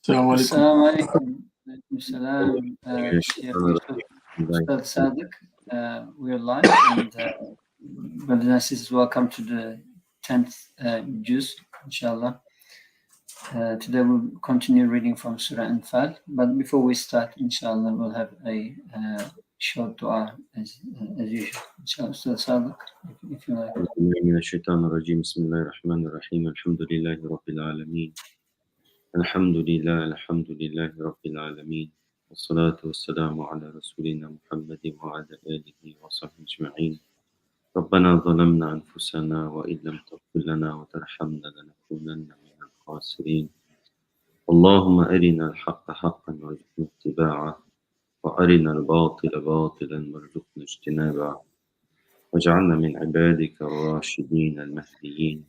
السلام عليكم. Assalamu alaikum. Salam, Sheikh Yusuf, Ustad Sadiq. We're live, and brothers and sisters, welcome to the 10th juz, inshallah. Today we'll continue reading from Surah Anfal, but before we start, inshallah, we'll have a short dua as usual. Inshallah, Ustad Sadiq, if you like. من الشيطان الرجيم بسم الله الرحمن الرحيم الحمد لله رب العالمين الحمد لله رب العالمين والصلاة والسلام على رسولنا محمد وعلى آله وصحبه أجمعين ربنا ظلمنا أنفسنا وإن لم تغفر لنا وترحمنا لنكونن من الخاسرين اللهم أرنا الحق حقا وارزقنا اتباعه وأرنا الباطل باطلا وارزقنا اجتنابه واجعلنا من عبادك الراشدين المهديين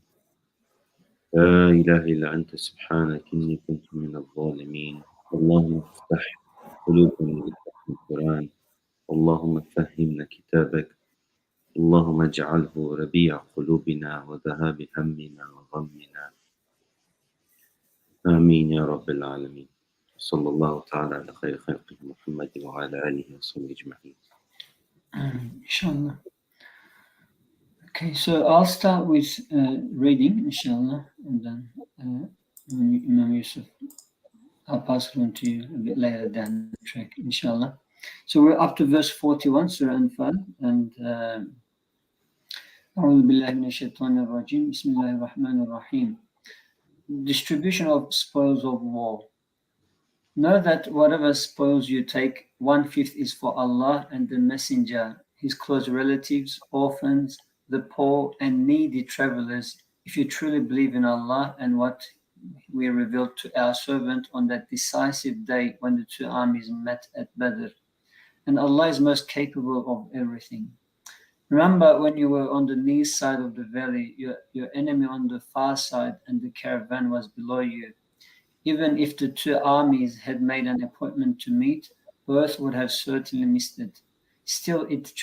لا إله إلا أنت سبحانك إني كنت من الظالمين اللهم افتح قلوبنا بفهم القرآن اللهم فهمنا كتابك اللهم اجعله ربيع قلوبنا وذهاب همنا وغمنا آمين يا رب العالمين صلى الله تعالى على خير خلقه محمد وعلى آله وصحبه أجمعين Inshallah. Okay, so I'll start with reading, inshallah, and then Imam Yusuf, I'll pass it on to you a bit later down the track, inshallah. So we're up to verse 41, Surah Anfal, and أعوذ بالله من الشيطان الرجيم بسم الله الرحمن الرحيم. Distribution of spoils of war. Know that whatever spoils you take, 1/5 is for Allah and the Messenger, his close relatives, orphans, the poor and needy travelers, if you truly believe in Allah and what we revealed to our servant on that decisive day when the two armies met at Badr. And Allah is most capable of everything. Remember when you were on the near side of the valley, your enemy on the far side, and the caravan was below you. Even if the two armies had made an appointment to meet, both would have certainly missed it. Still, it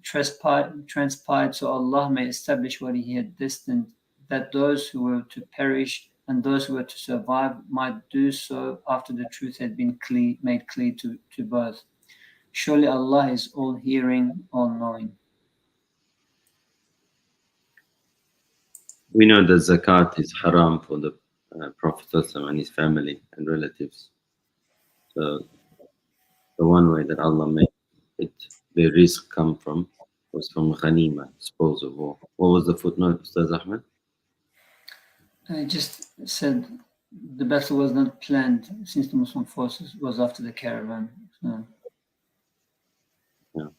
transpired so Allah may establish what He had destined, that those who were to perish and those who were to survive might do so after the truth had been made clear to both. Surely Allah is all-hearing, all-knowing. We know that zakat is haram for the Prophet and his family and relatives. So the one way that Allah made it, the risk come from, was from ghanima, spoils of war. What was the footnote, Ustaz Ahmed? I just said the battle was not planned since the Muslim forces was after the caravan. So Yeah.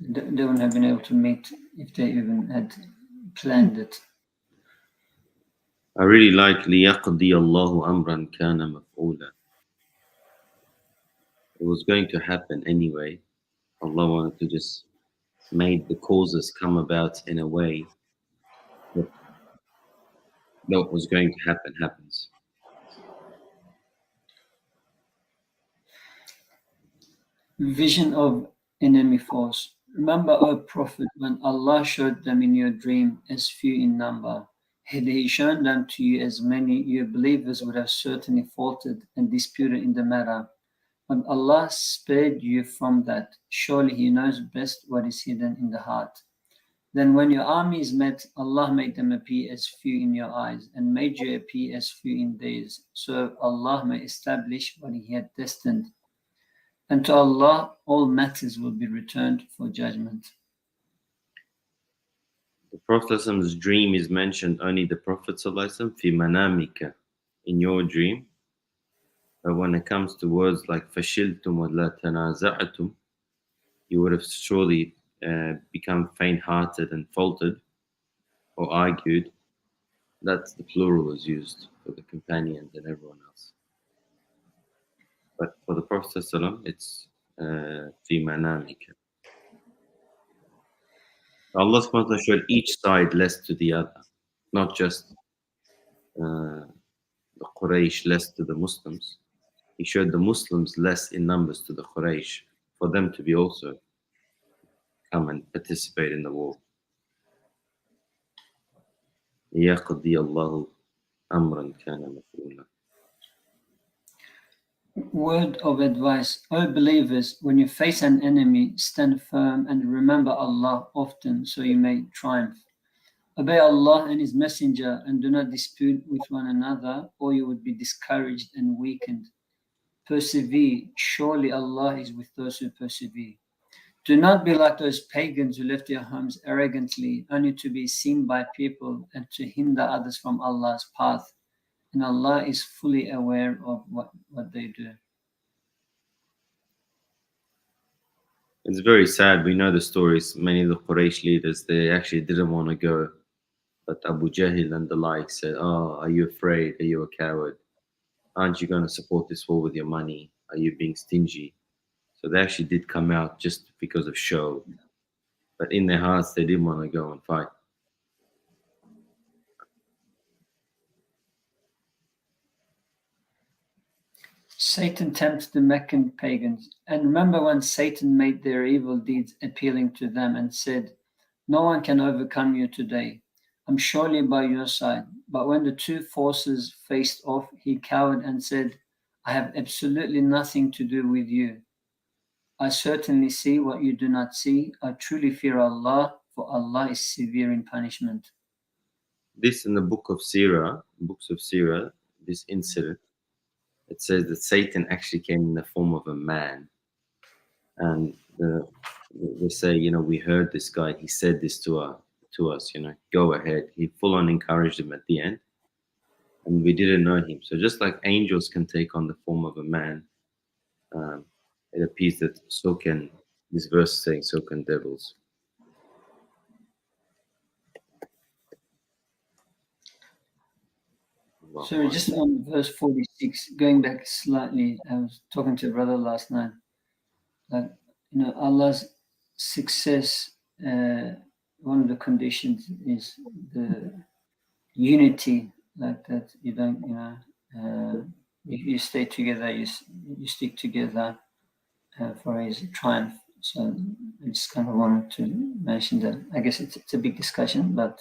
they wouldn't have been able to meet if they even had planned it. I really like لِيَقْضِيَ اللَّهُ أَمْرًا كَانَ مَفْعُولًا. It was going to happen anyway. Allah wanted to just make the causes come about in a way that what was going to happen happens. Vision of enemy force. Remember, O Prophet, when Allah showed them in your dream as few in number, had He shown them to you as many, your believers would have certainly faltered and disputed in the matter. But Allah spared you from that. Surely He knows best what is hidden in the heart. Then when your armies met, Allah made them appear as few in your eyes and made you appear as few in theirs, so Allah may establish what He had destined. And to Allah all matters will be returned for judgment. The Prophet's dream is mentioned only the Prophet ﷺ, fi manamika, in your dream. But when it comes to words like fashiltum wa la tanaza'atum, you would have surely become faint-hearted and faltered or argued. That's the plural is used for the companions and everyone else. But for the Prophet ﷺ, it's fi manamika. Allah subhanahu wa ta'ala showed each side less to the other, not just the Quraysh less to the Muslims. He showed the Muslims less in numbers to the Quraysh, for them to be also come and participate in the war. لِيَقْضِيَ اللَّهُ أمرا كان مفعولا. Word of advice. O believers, when you face an enemy, stand firm and remember Allah often so you may triumph. Obey Allah and His Messenger and do not dispute with one another, or you would be discouraged and weakened. Persevere, surely Allah is with those who persevere. Do not be like those pagans who left their homes arrogantly, only to be seen by people and to hinder others from Allah's path. And Allah is fully aware of what they do. It's very sad. We know the stories. Many of the Quraysh leaders, they actually didn't want to go. But Abu Jahl and the like said, "Oh, are you afraid? Are you a coward? Aren't you going to support this war with your money? Are you being stingy?" So they actually did come out just because of show. But in their hearts, they didn't want to go and fight. Satan tempts the Meccan pagans. And remember when Satan made their evil deeds appealing to them and said, "No one can overcome you today. I'm surely by your side." But when the two forces faced off, he cowered and said, "I have absolutely nothing to do with you. I certainly see what you do not see. I truly fear Allah, for Allah is severe in punishment." This in the books of Sirah, this incident, it says that Satan actually came in the form of a man. And they say, we heard this guy, he said this to us, go ahead. He full on encouraged him at the end. And we didn't know him. So just like angels can take on the form of a man, it appears that this verse is saying, so can devils. Sorry, just on verse 46, going back slightly, I was talking to a brother last night. Like, Allah's success, one of the conditions is the unity, like that you don't, you stay together, you stick together for His triumph. So I just kind of wanted to mention that. I guess it's a big discussion, but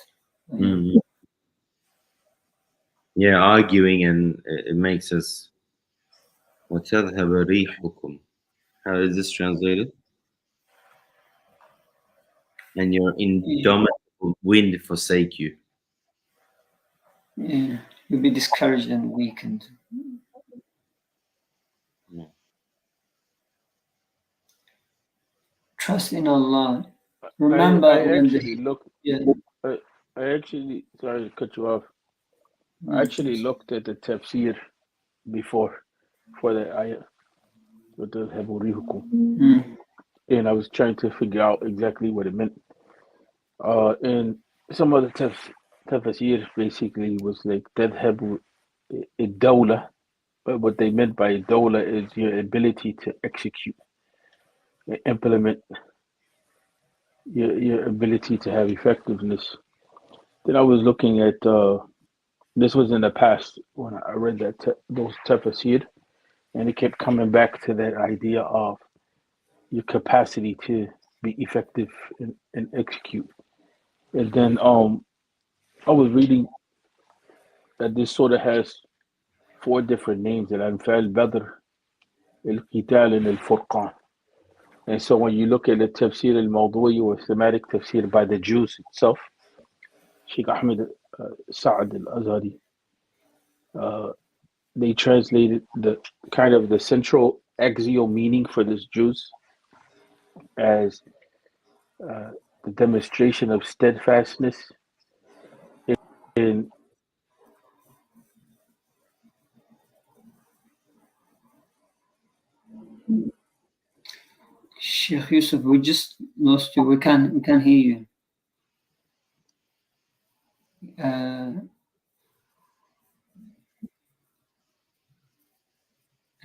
yeah, arguing, and it makes us. وَتَذْهَبَ رِيحُكُمْ. How is this translated? And your indomitable wind forsake you. Yeah, you'll be discouraged and weakened. Yeah. Trust in Allah. Remember, I actually looked. Yeah. I actually, sorry to cut you off. I actually looked at the tafsir before for the ayah with the Haburihukum, and I was trying to figure out exactly what it meant. And some of the tafsir basically was like tadhabu dawla, but what they meant by dawla is your ability to execute, implement, your ability to have effectiveness. Then I was looking at this was in the past when I read those tafsir, and it kept coming back to that idea of your capacity to be effective and execute. And then I was reading that this sort of has 4 different names: Al-Anfal, Badr, Al-Qital, and Al-Furqan. And so when you look at the tafsir al-Mawdu'i or thematic tafsir by the Jews itself, Sheikh Ahmed Sa'ad al-Azhari, they translated the kind of the central axial meaning for this Jews as the demonstration of steadfastness in Sheikh Yusuf, we just lost you. We can't hear you.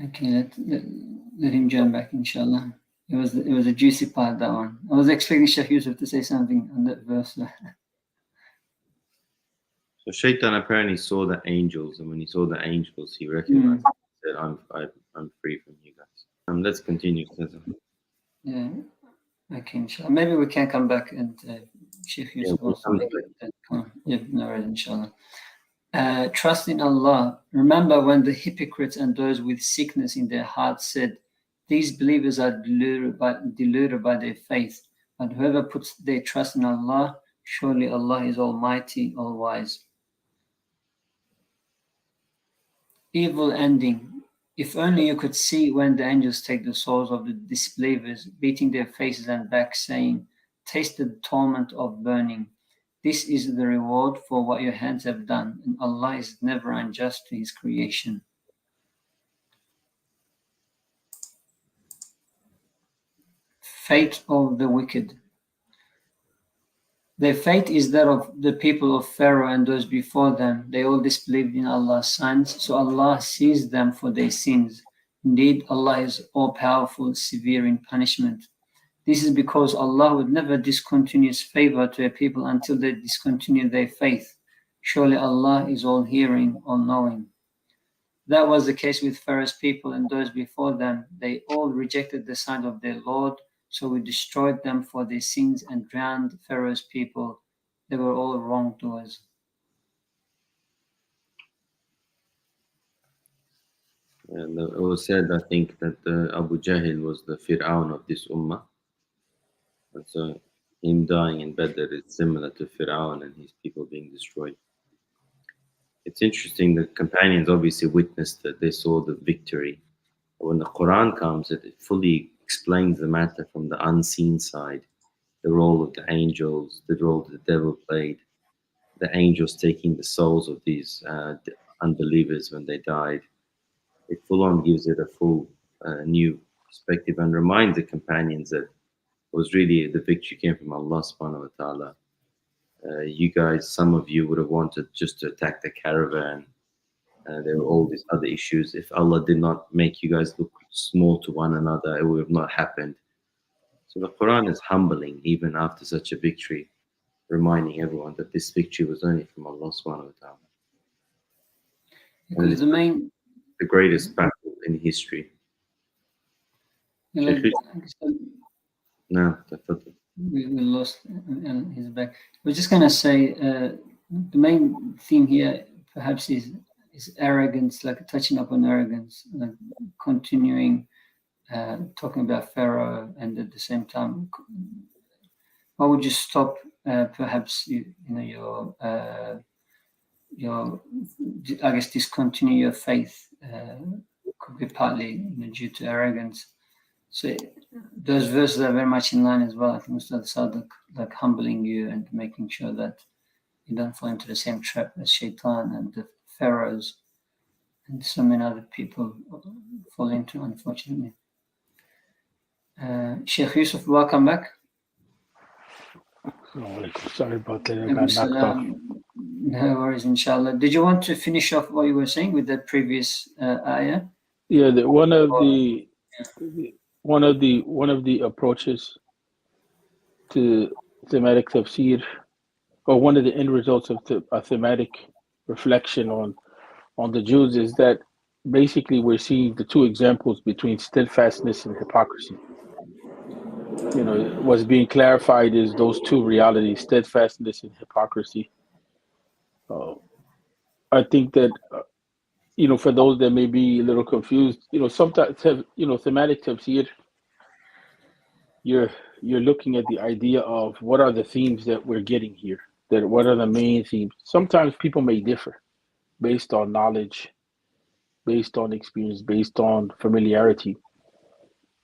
Okay, let him join back, inshallah. It was a juicy part, that one. I was expecting Sheikh Yusuf to say something on that verse. So Shaitan apparently saw the angels, and when he saw the angels, he recognized that I'm free from you guys. Let's continue. Yeah. Okay, inshallah. Maybe we can come back and Sheikh Yusuf also. Yeah, no worries, inshallah. Trust in Allah. Remember when the hypocrites and those with sickness in their hearts said, these believers are deluded by their faith, but whoever puts their trust in Allah, surely Allah is Almighty, All-Wise. Evil ending. If only you could see when the angels take the souls of the disbelievers, beating their faces and backs, saying, taste the torment of burning. This is the reward for what your hands have done, and Allah is never unjust to His creation. Fate of the wicked. Their fate is that of the people of Pharaoh and those before them. They all disbelieved in Allah's signs, so Allah seized them for their sins. Indeed, Allah is all-powerful, severe in punishment. This is because Allah would never discontinue His favor to a people until they discontinue their faith. Surely Allah is all-hearing, all-knowing. That was the case with Pharaoh's people and those before them. They all rejected the sign of their Lord, so we destroyed them for their sins and drowned Pharaoh's people. They were all wrongdoers. And it was said, I think, that Abu Jahl was the Fir'aun of this ummah. And so him dying in Badr is similar to Fir'aun and his people being destroyed. It's interesting, the companions obviously witnessed that they saw the victory. When the Quran comes, it fully explains the matter from the unseen side, the role of the angels, the role the devil played, the angels taking the souls of these unbelievers when they died. It full on gives it a full new perspective and reminds the companions that it was really the victory came from Allah subhanahu wa ta'ala. You guys, some of you would have wanted just to attack the caravan. There were all these other issues. If Allah did not make you guys look small to one another, it would have not happened. So the Quran is humbling even after such a victory, reminding everyone that this victory was only from Allah subhanahu wa ta'ala. Because the greatest battle in history. No, we lost his back. We're just going to say the main theme here perhaps is arrogance, like touching upon arrogance, like continuing talking about Pharaoh, and at the same time, why would you stop perhaps your I guess discontinue your faith could be partly due to arrogance. So those verses are very much in line as well. I think Ustad Sadiq, like humbling you and making sure that you don't fall into the same trap as Shaitan and the pharaohs and so many other people fall into, unfortunately. Sheikh Yusuf, welcome back. Sorry about that. I got knocked off. No worries, inshallah. Did you want to finish off what you were saying with the previous ayah? Yeah, one of the approaches to thematic tafsir, or one of the end results of a thematic reflection on the Jews, is that basically we're seeing the two examples between steadfastness and hypocrisy. What's being clarified is those two realities, steadfastness and hypocrisy. I think that for those that may be a little confused, sometimes thematic tafsir, you're looking at the idea of what are the themes that we're getting here, that what are the main themes. Sometimes people may differ based on knowledge, based on experience, based on familiarity.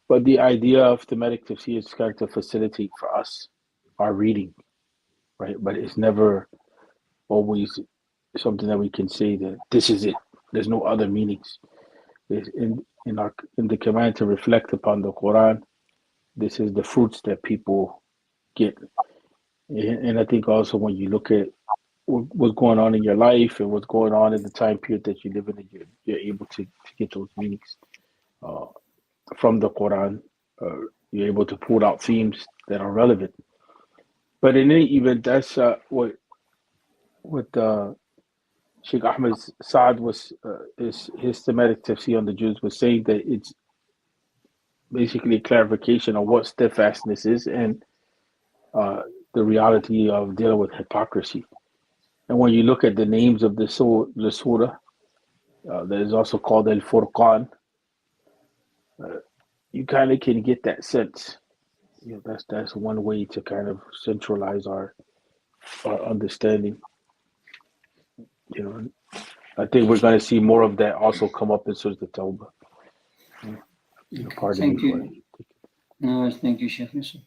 But the idea of thematic tafsir is kind of to facilitate for us our reading, right? But it's never always something that we can say that this is it. There's no other meanings. In the command to reflect upon the Quran, this is the fruits that people get. And I think also when you look at what's going on in your life and what's going on in the time period that you live in, you're able to get those meanings from the Quran. You're able to pull out themes that are relevant. But in any event, that's what Sheikh Ahmed Saad was his thematic tafsir on the Jews was saying that it's basically a clarification of what steadfastness is and the reality of dealing with hypocrisy. And when you look at the names of the surah, that is also called Al Furqan, you kind of can get that sense. You know, that's one way to kind of centralize our understanding. You know, I think we're going to see more of that also come up in Surah Tawbah. Pardon Thank me for you. No, thank you, Sheikh Yusuf.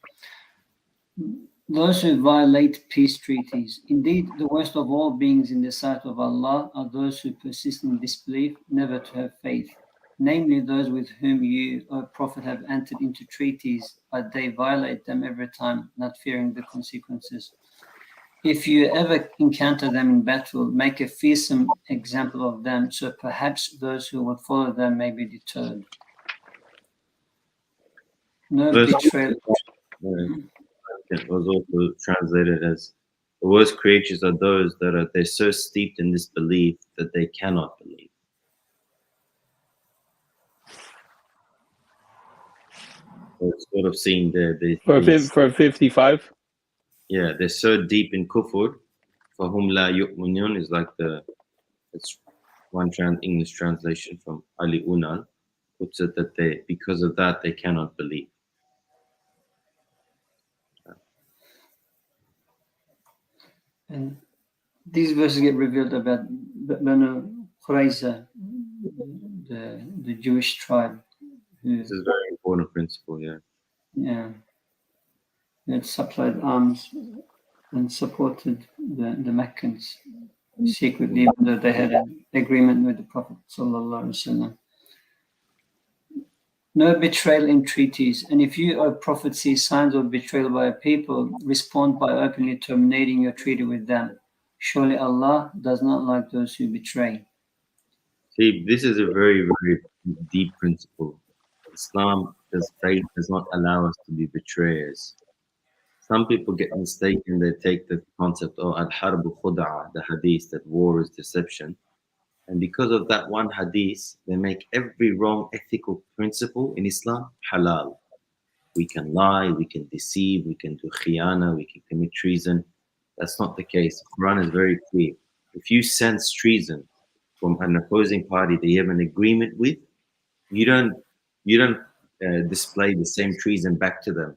Those who violate peace treaties. Indeed, the worst of all beings in the sight of Allah are those who persist in disbelief, never to have faith. Namely, those with whom you, O Prophet, have entered into treaties, but they violate them every time, not fearing the consequences. If you ever encounter them in battle, make a fearsome example of them, so perhaps those who will follow them may be deterred. No betrayal. It was also translated as the worst creatures are those that are they're so steeped in this belief that they cannot believe. So it's sort of seeing for 55. Yeah, they're so deep in kufr. For whom la yu'minun is like it's one English translation from Ali Unal puts it that because of that they cannot believe. And these verses get revealed about Banu Qurayza, the Jewish tribe. This is a very important principle, yeah. Yeah. That supplied arms and supported the Meccans secretly, even though they had an agreement with the Prophet sallallahu alaihi wasallam. No betrayal in treaties. And if you, O Prophet, see signs of betrayal by a people, respond by openly terminating your treaty with them. Surely Allah does not like those who betray. See, this is a very, very deep principle. Islam, faith does not allow us to be betrayers. Some people get mistaken, they take the concept of al-harbu khuda'a, the hadith, that war is deception. And because of that one hadith, they make every wrong ethical principle in Islam halal. We can lie, we can deceive, we can do khiyana, we can commit treason. That's not the case. The Quran is very clear. If you sense treason from an opposing party that you have an agreement with, you don't display the same treason back to them.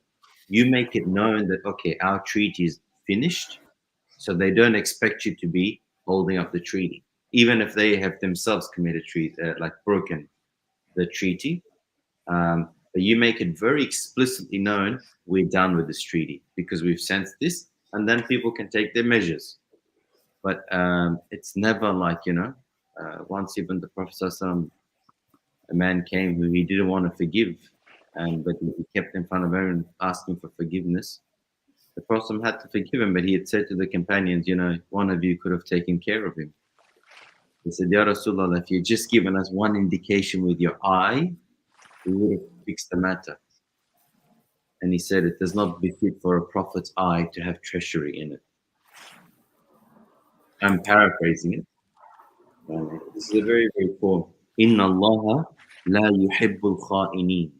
You make it known that okay, our treaty is finished, so they don't expect you to be holding up the treaty, even if they have themselves committed like broken the treaty. But you make it very explicitly known we're done with this treaty because we've sensed this, and then people can take their measures. But it's never like once even the Prophet ﷺ, a man came who he didn't want to forgive, but he kept in front of everyone asking for forgiveness. The Prophet had to forgive him, but he had said to the companions, one of you could have taken care of him. He said, Ya Rasulullah, if you'd just given us one indication with your eye, we would have fixed the matter. And he said, it does not befit for a prophet's eye to have treachery in it. I'm paraphrasing it. This is a very, very poor. Inna Allah la yuhibbul kha'inin.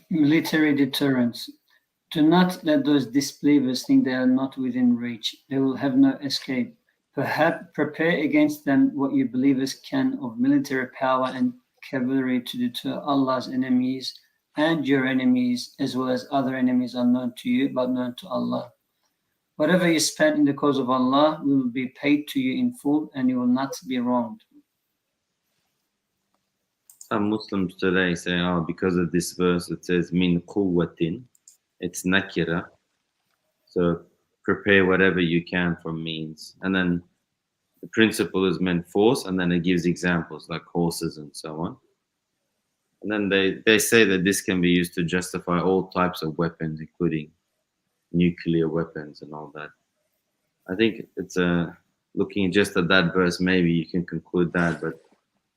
Military deterrence. Do not let those disbelievers think they are not within reach. They will have no escape. Perhaps prepare against them what you believers can of military power and cavalry to deter Allah's enemies and your enemies, as well as other enemies unknown to you but known to Allah. Whatever you spend in the cause of Allah will be paid to you in full, and you will not be wronged. Some Muslims today say, because of this verse it says min quwwatin, it's nakira, so prepare whatever you can from means. And then the principle is meant force, and then it gives examples like horses and so on. And then they say that this can be used to justify all types of weapons, including nuclear weapons and all that. I think it's looking just at that verse, maybe you can conclude that, but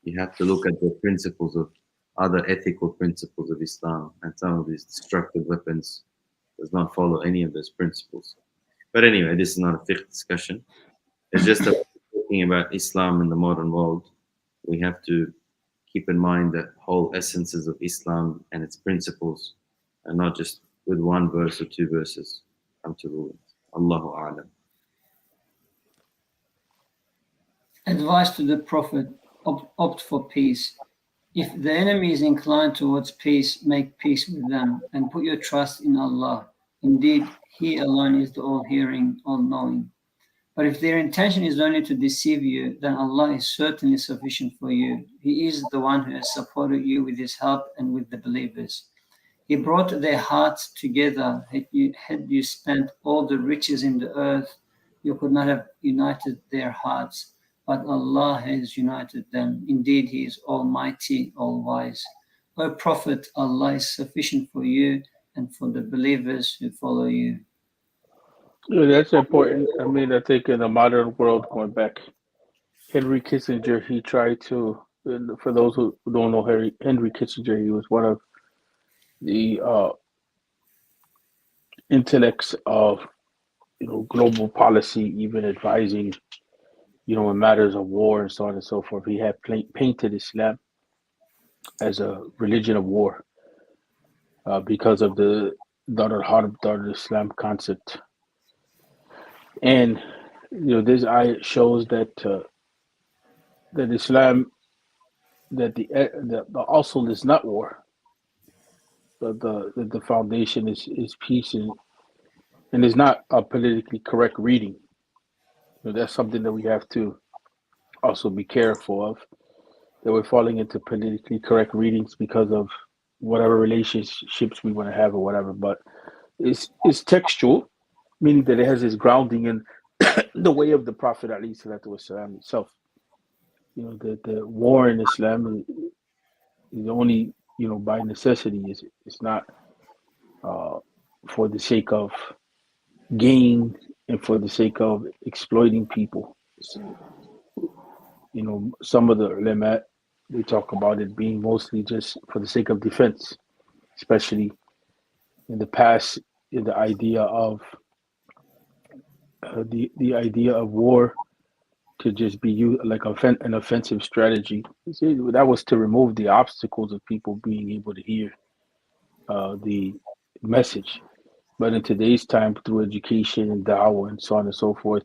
you have to look at the principles of other ethical principles of Islam, and some of these destructive weapons does not follow any of those principles. But anyway, this is not a fiqh discussion. It's just talking about Islam in the modern world. We have to keep in mind the whole essences of Islam and its principles, and not just with one verse or two verses come to rule. Allahu A'lam. Advice to the Prophet: opt for peace. If the enemy is inclined towards peace, make peace with them and put your trust in Allah. Indeed, He alone is the all-hearing, all-knowing. But if their intention is only to deceive you, then Allah is certainly sufficient for you. He is the one who has supported you with His help and with the believers. He brought their hearts together. Had you spent all the riches in the earth, you could not have united their hearts. But Allah has united them. Indeed, He is Almighty, All-Wise. O Prophet, Allah is sufficient for you and for the believers who follow you. Yeah, that's important. I mean, I think in the modern world, going back, Henry Kissinger, he tried to, for those who don't know Henry Kissinger, he was one of the intellects of, global policy, even advising, in matters of war and so on and so forth. He had painted Islam as a religion of war because of the Dar al-Harb, Dar al-Islam concept. And, this ayah shows that that Islam, that the asl is not war, but the foundation is peace, and is not a politically correct reading. That's something that we have to also be careful of, that we're falling into politically correct readings because of whatever relationships we want to have or whatever. But it's textual, meaning that it has its grounding in the way of the Prophet ﷺ himself. The war in Islam is only, by necessity. It's not for the sake of gain and for the sake of exploiting people. Some of the ulama, they talk about it being mostly just for the sake of defense, especially in the past. The idea of the idea of war to just be used like an offensive strategy. That was to remove the obstacles of people being able to hear the message. But in today's time, through education and da'wah and so on and so forth,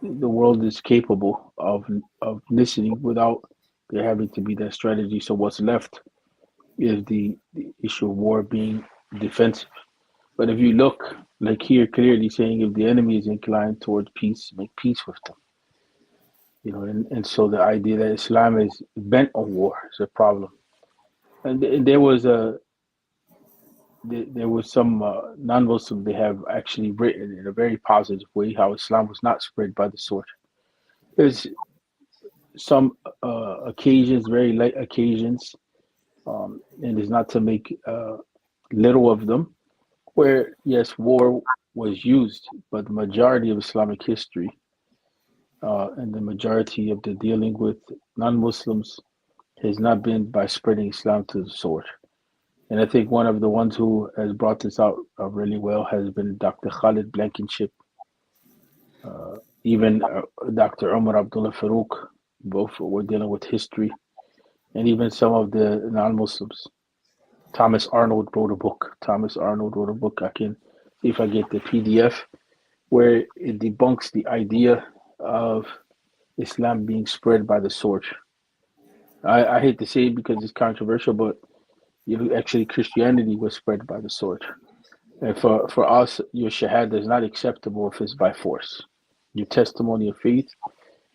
the world is capable of listening without there having to be that strategy. So what's left is the issue of war being defensive. But if you look, like here, clearly saying if the enemy is inclined towards peace, make peace with them. And so the idea that Islam is bent on war is a problem. And there was some non-Muslims, they have actually written in a very positive way how Islam was not spread by the sword. There's some occasions, very light occasions, and it's not to make little of them, where yes, war was used, but the majority of Islamic history and the majority of the dealing with non-Muslims has not been by spreading Islam to the sword. And I think one of the ones who has brought this out really well has been Dr. Khalid Blankenship, even Dr. Umar Abdullah Farouk. Both were dealing with history, and even some of the non-Muslims. Thomas Arnold wrote a book. I can see if I get the PDF, where it debunks the idea of Islam being spread by the sword. I hate to say it because it's controversial, but actually Christianity was spread by the sword. And for us, your shahada is not acceptable if it's by force. Your testimony of faith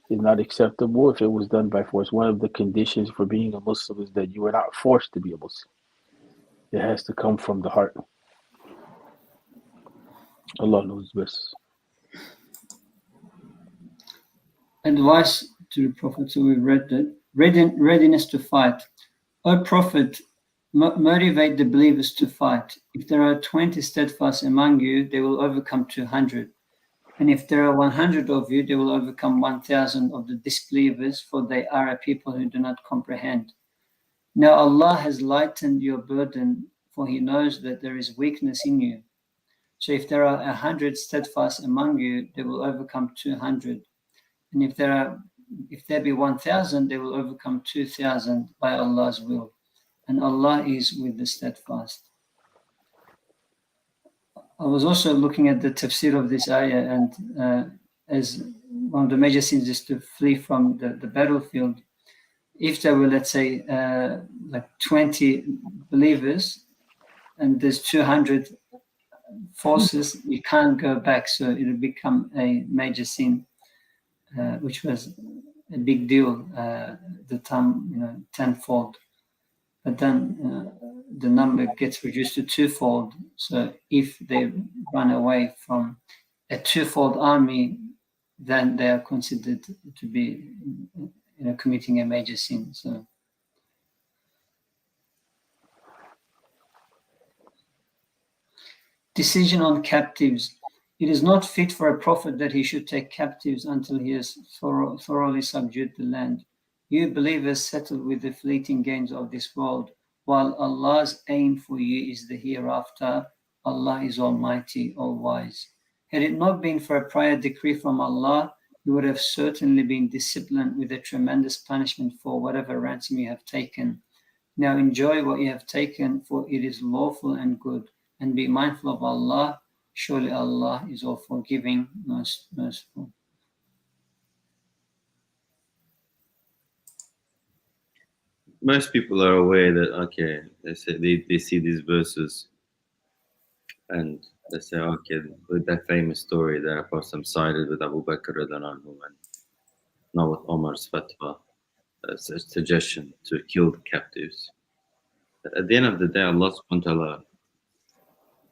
is not acceptable if it was done by force. One of the conditions for being a Muslim is that you are not forced to be a Muslim. It has to come from the heart. Allah knows best. Advice to the Prophet, so we've read that. Readiness to fight. O Prophet, motivate the believers to fight. If there are 20 steadfast among you, they will overcome 200. And if there are 100 of you, they will overcome 1,000 of the disbelievers, for they are a people who do not comprehend. Now Allah has lightened your burden, for He knows that there is weakness in you. So if there are 100 steadfast among you, they will overcome 200. And if there be 1,000, they will overcome 2,000 by Allah's will. And Allah is with the steadfast. I was also looking at the tafsir of this ayah, and as one of the major sins is to flee from the battlefield. If there were, let's say, like 20 believers and there's 200 forces, you can't go back, so it'll become a major sin, which was a big deal at the time, tenfold. But then the number gets reduced to twofold. So if they run away from a twofold army, then they are considered to be, committing a major sin. So. Decision on captives. It is not fit for a prophet that he should take captives until he has thoroughly subdued the land. You believers settle with the fleeting gains of this world, while Allah's aim for you is the hereafter. Allah is Almighty, All-Wise. Had it not been for a prior decree from Allah, you would have certainly been disciplined with a tremendous punishment for whatever ransom you have taken. Now enjoy what you have taken, for it is lawful and good. And be mindful of Allah. Surely Allah is all forgiving, most merciful. Most people are aware that, okay, they say they see these verses and they say, okay, with that famous story that a Prophet sided with Abu Bakr and not with Omar's fatwa, a suggestion to kill the captives. At the end of the day, Allah subhanahu wa ta'ala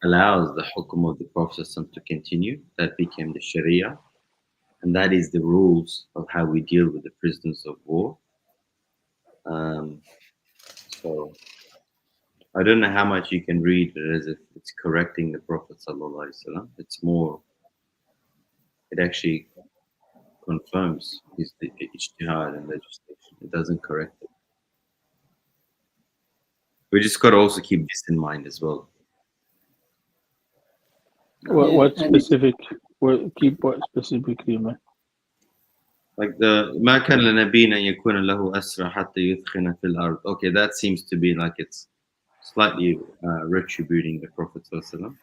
allows the hukum of the Prophet to continue. That became the Sharia, and that is the rules of how we deal with the prisoners of war. So I don't know how much you can read it as if it's correcting the Prophet ﷺ. It's more, it actually confirms his ijtihad and legislation. It doesn't correct it. We just got to also keep this in mind as well. What specific? Keep what specifically, man? Like ما كان لنبي أن يكون له أسرى حتى يثخن في الأرض. Okay, that seems to be like it's slightly retributing the Prophet ﷺ.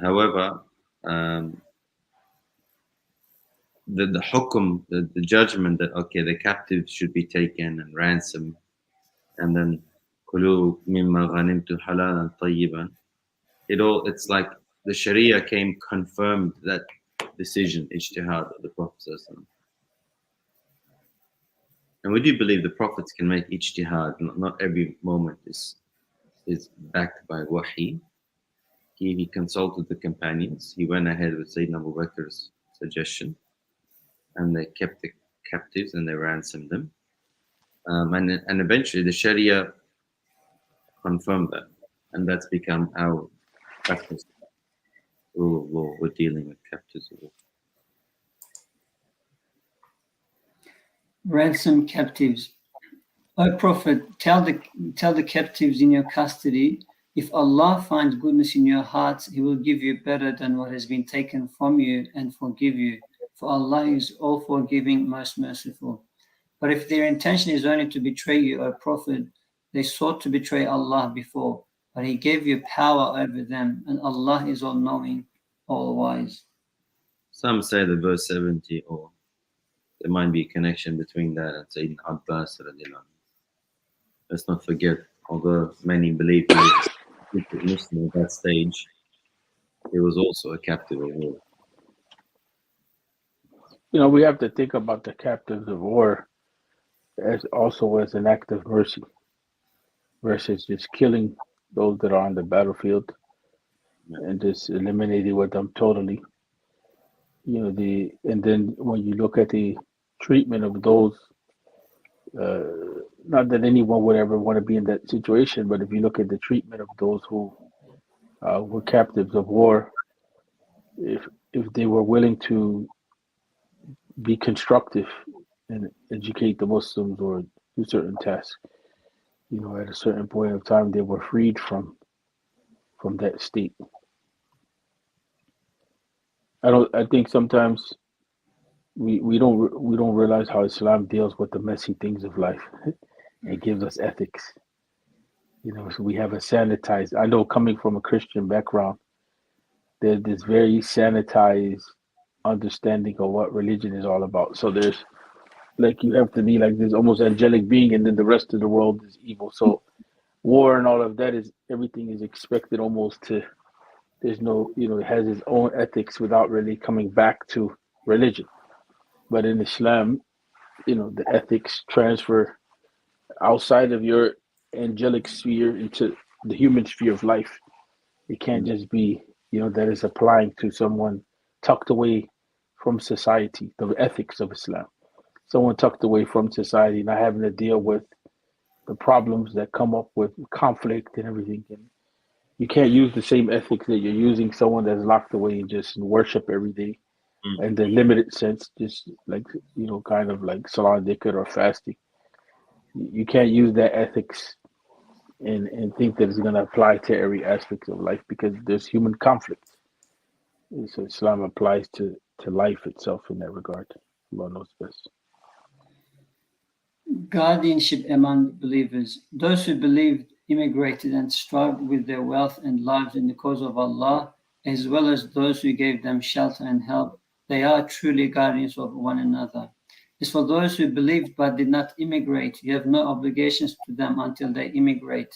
However, the hukum, the judgment that, okay, the captives should be taken and ransomed, and then كلوا مما غنمتم حلالا طيبا. It's like the Sharia confirmed that decision, ijtihad of the Prophet ﷺ. And we do believe the prophets can make ijtihad. Not every moment is backed by wahi. He consulted the companions. He went ahead with Sayyidina Abu Bakr's suggestion, and they kept the captives and they ransomed them. And eventually the Sharia confirmed that, and that's become our practice, rule of law. We're dealing with captives of war. Ransom captives. O Prophet, tell the captives in your custody, if Allah finds goodness in your hearts, He will give you better than what has been taken from you and forgive you. For Allah is all forgiving, most merciful. But if their intention is only to betray you, O Prophet, they sought to betray Allah before, but He gave you power over them, and Allah is all-knowing, all-wise. Some say the verse 70, or there might be a connection between that and Sayyidina Abbas radiallahu anhu. Let's not forget, although many believe he was a Muslim at that stage, he was also a captive of war. We have to think about the captives of war as also as an act of mercy versus just killing those that are on the battlefield and just eliminating with them totally. And then when you look at the treatment of those, not that anyone would ever want to be in that situation, but if you look at the treatment of those who were captives of war, if they were willing to be constructive and educate the Muslims or do certain tasks, at a certain point of time they were freed from that state. I think sometimes we don't realize how Islam deals with the messy things of life. It gives us ethics. So we have a sanitized. I know, coming from a Christian background, there's this very sanitized understanding of what religion is all about. So there's like you have to be like this almost angelic being, and then the rest of the world is evil. So war and all of that is everything is expected almost to. There's no, it has its own ethics without really coming back to religion. But in Islam, the ethics transfer outside of your angelic sphere into the human sphere of life. It can't just be, that is applying to someone tucked away from society, the ethics of Islam. Someone tucked away from society, not having to deal with the problems that come up with conflict and everything. And you can't use the same ethics that you're using someone that's locked away and just worship every day in the limited sense, just like, kind of like Salah Dhikr or fasting. You can't use that ethics and think that it's going to apply to every aspect of life because there's human conflict. So Islam applies to life itself in that regard. Allah knows best. Guardianship among believers. Those who believed immigrated and struggled with their wealth and lives in the cause of Allah, as well as those who gave them shelter and help. They are truly guardians of one another. As for those who believed but did not immigrate, you have no obligations to them until they immigrate.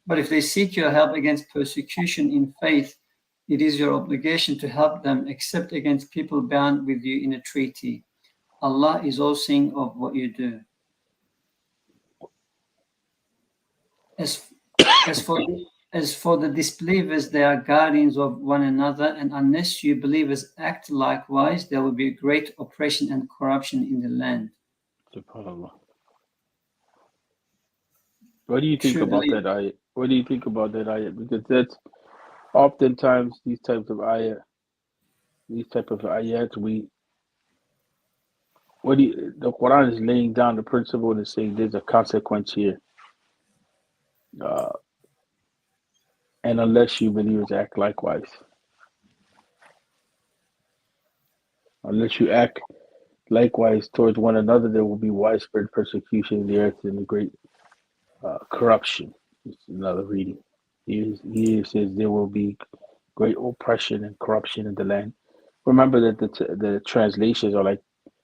But if they seek your help against persecution in faith, it is your obligation to help them, except against people bound with you in a treaty. Allah is all seeing of what you do. As for the disbelievers, they are guardians of one another, and unless you believers act likewise, there will be great oppression and corruption in the land. SubhanAllah. What do you think about that ayat? What do you think about that ayat? Because that's oftentimes these type of ayat, the Quran is laying down the principle and saying there's a consequence here. And unless you believers act likewise. Unless you act likewise towards one another, there will be widespread persecution in the earth and a great corruption. It's another reading. Here says there will be great oppression and corruption in the land. Remember that the translations are like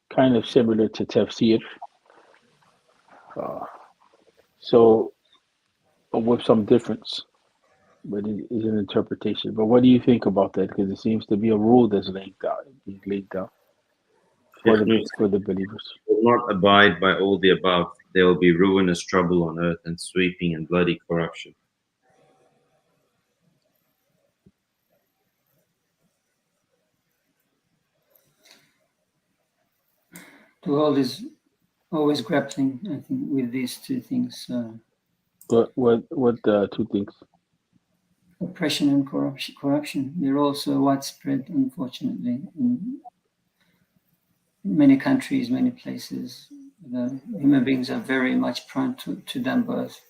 kind of similar to tafsir. So with some difference, but it is an interpretation. But what do you think about that? Because it seems to be a rule that's being laid down for the believers. Will not abide by all the above. There will be ruinous trouble on earth and sweeping and bloody corruption. The world is always grappling, I think, with these two things. What two things? Oppression and corruption. They're also widespread, unfortunately, in many countries, many places. Human beings are very much prone to them both.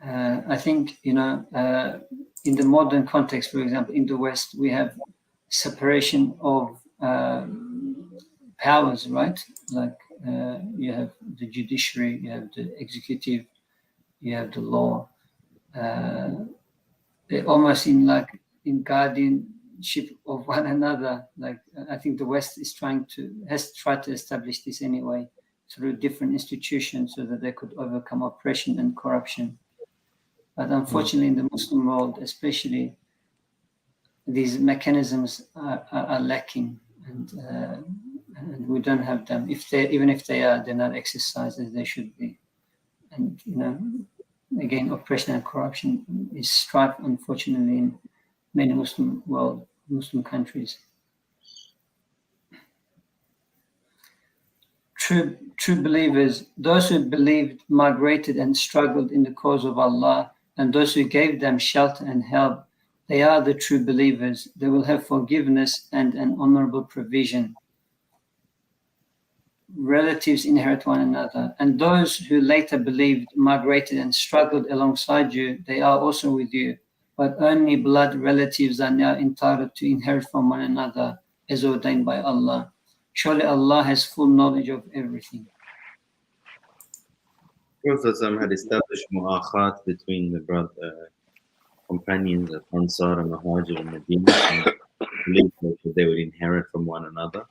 I think, in the modern context, for example, in the West, we have separation of powers, right? Like you have the judiciary, you have the executive, you have the law. They're almost in guardianship of one another. Like I think the West has tried to establish this anyway through different institutions so that they could overcome oppression and corruption. But unfortunately, in the Muslim world, especially, these mechanisms are lacking, and we don't have them. Even if they are, they're not exercised as they should be. And again, oppression and corruption is strife, unfortunately, in many Muslim countries. True believers, those who believed, migrated and struggled in the cause of Allah, and those who gave them shelter and help, they are the true believers. They will have forgiveness and an honorable provision. Relatives inherit one another, and those who later believed, migrated and struggled alongside you, they are also with you, but only blood relatives are now entitled to inherit from one another as ordained by Allah. Surely Allah has full knowledge of everything. Prophet had established mu'akhat between the brother, companions of Ansar and Muhajir and Medina and believed that they would inherit from one another.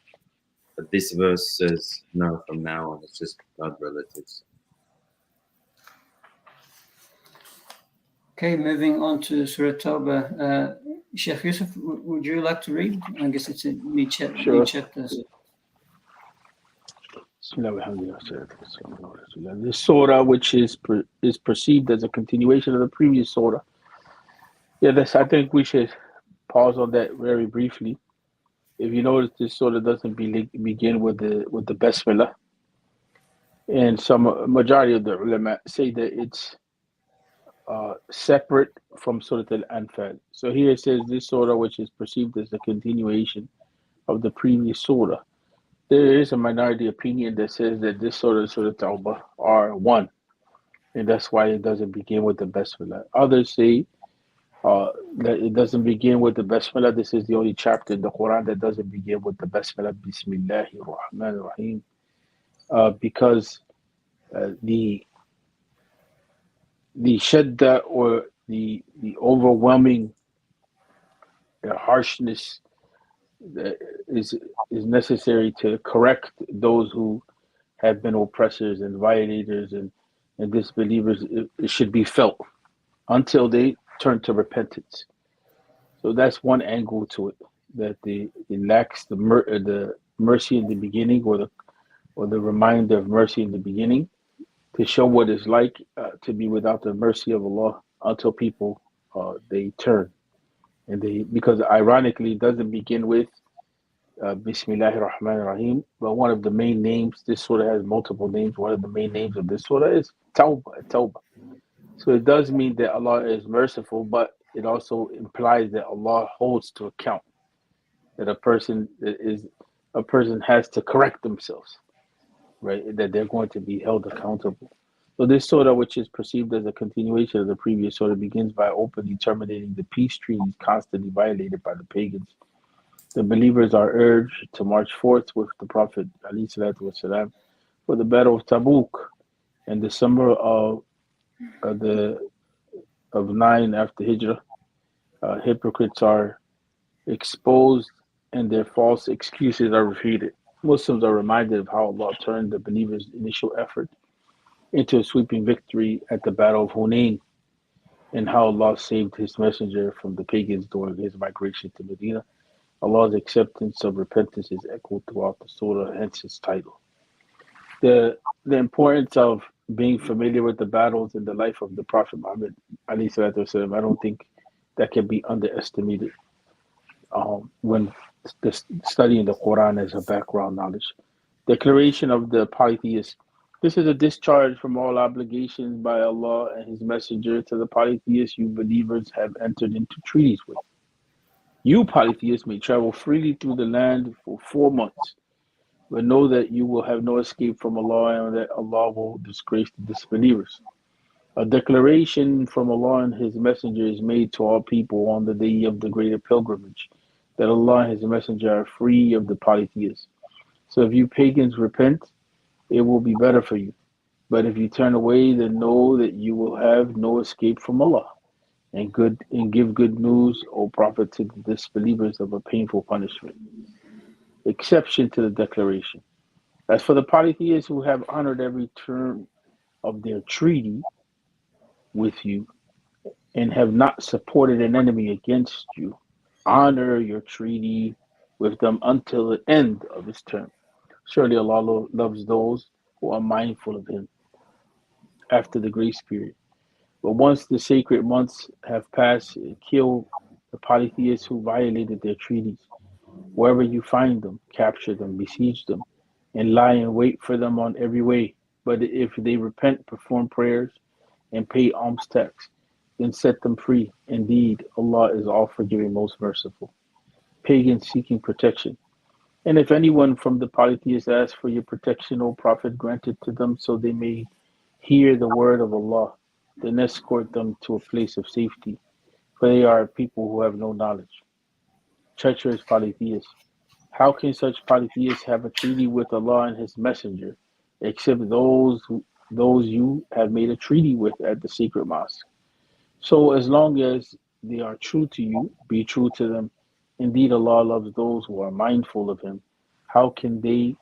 But this verse says, no, from now on, it's just blood relatives. Okay, moving on to Surah Tawbah. Sheikh Yusuf, would you like to read? I guess it's a new Sure. chapters. This surah, which is perceived as a continuation of the previous surah. Yeah, I think we should pause on that very briefly. If you notice, this surah doesn't begin with the basmalah, and some majority of the ulama say that it's separate from Surah Al-Anfal. So here it says this surah, which is perceived as a continuation of the previous surah. There is a minority opinion that says that this surah and Surah Tawbah are one, and that's why it doesn't begin with the basmalah. Others say that it doesn't begin with the basmalah. This is the only chapter in the Quran that doesn't begin with the basmalah. Bismillahir Rahmanir Rahim, because the shadda, or the overwhelming harshness that is necessary to correct those who have been oppressors and violators and disbelievers. It should be felt until they turn to repentance. So that's one angle to it, that it lacks the mercy in the beginning, or the reminder of mercy in the beginning, to show what it's like to be without the mercy of Allah until people they turn, and because ironically it doesn't begin with Bismillahir Rahmanir Rahim, but one of the main names, this surah has multiple names. One of the main names of this surah is Tawbah. So it does mean that Allah is merciful, but it also implies that Allah holds to account, that a person has to correct themselves, right? That they're going to be held accountable. So this surah, which is perceived as a continuation of the previous surah, begins by openly terminating the peace treaties constantly violated by the pagans. The believers are urged to march forth with the Prophet ﷺ for the Battle of Tabuk in December of 9 after Hijrah. Hypocrites are exposed and their false excuses are refuted. Muslims are reminded of how Allah turned the believers' initial effort into a sweeping victory at the Battle of Hunain, and how Allah saved His messenger from the pagans during his migration to Medina. Allah's acceptance of repentance is echoed throughout the surah, hence its title. The importance of being familiar with the battles in the life of the Prophet Muhammad, والسلام, I don't think that can be underestimated when studying the Quran as a background knowledge. Declaration of the polytheists. This is a discharge from all obligations by Allah and His Messenger to the polytheists you believers have entered into treaties with. You polytheists may travel freely through the land for 4 months, but know that you will have no escape from Allah, and that Allah will disgrace the disbelievers. A declaration from Allah and His Messenger is made to all people on the day of the greater pilgrimage, that Allah and His Messenger are free of the polytheists. So if you pagans repent, it will be better for you. But if you turn away, then know that you will have no escape from Allah. And give good news, O Prophet, to the disbelievers of a painful punishment. Exception to the declaration. As for the polytheists who have honored every term of their treaty with you and have not supported an enemy against you, honor your treaty with them until the end of its term. Surely Allah loves those who are mindful of Him after the grace period. But once the sacred months have passed, kill the polytheists who violated their treaties. Wherever you find them, capture them, besiege them, and lie in wait for them on every way. But if they repent, perform prayers, and pay alms tax, then set them free. Indeed, Allah is all forgiving, most merciful. Pagans seeking protection. And if anyone from the polytheists asks for your protection, O Prophet, grant it to them so they may hear the word of Allah. Then escort them to a place of safety, for they are people who have no knowledge. Treacherous polytheists. How can such polytheists have a treaty with Allah and His Messenger, except those you have made a treaty with at the sacred mosque? So as long as they are true to you, be true to them. Indeed, Allah loves those who are mindful of Him. How can they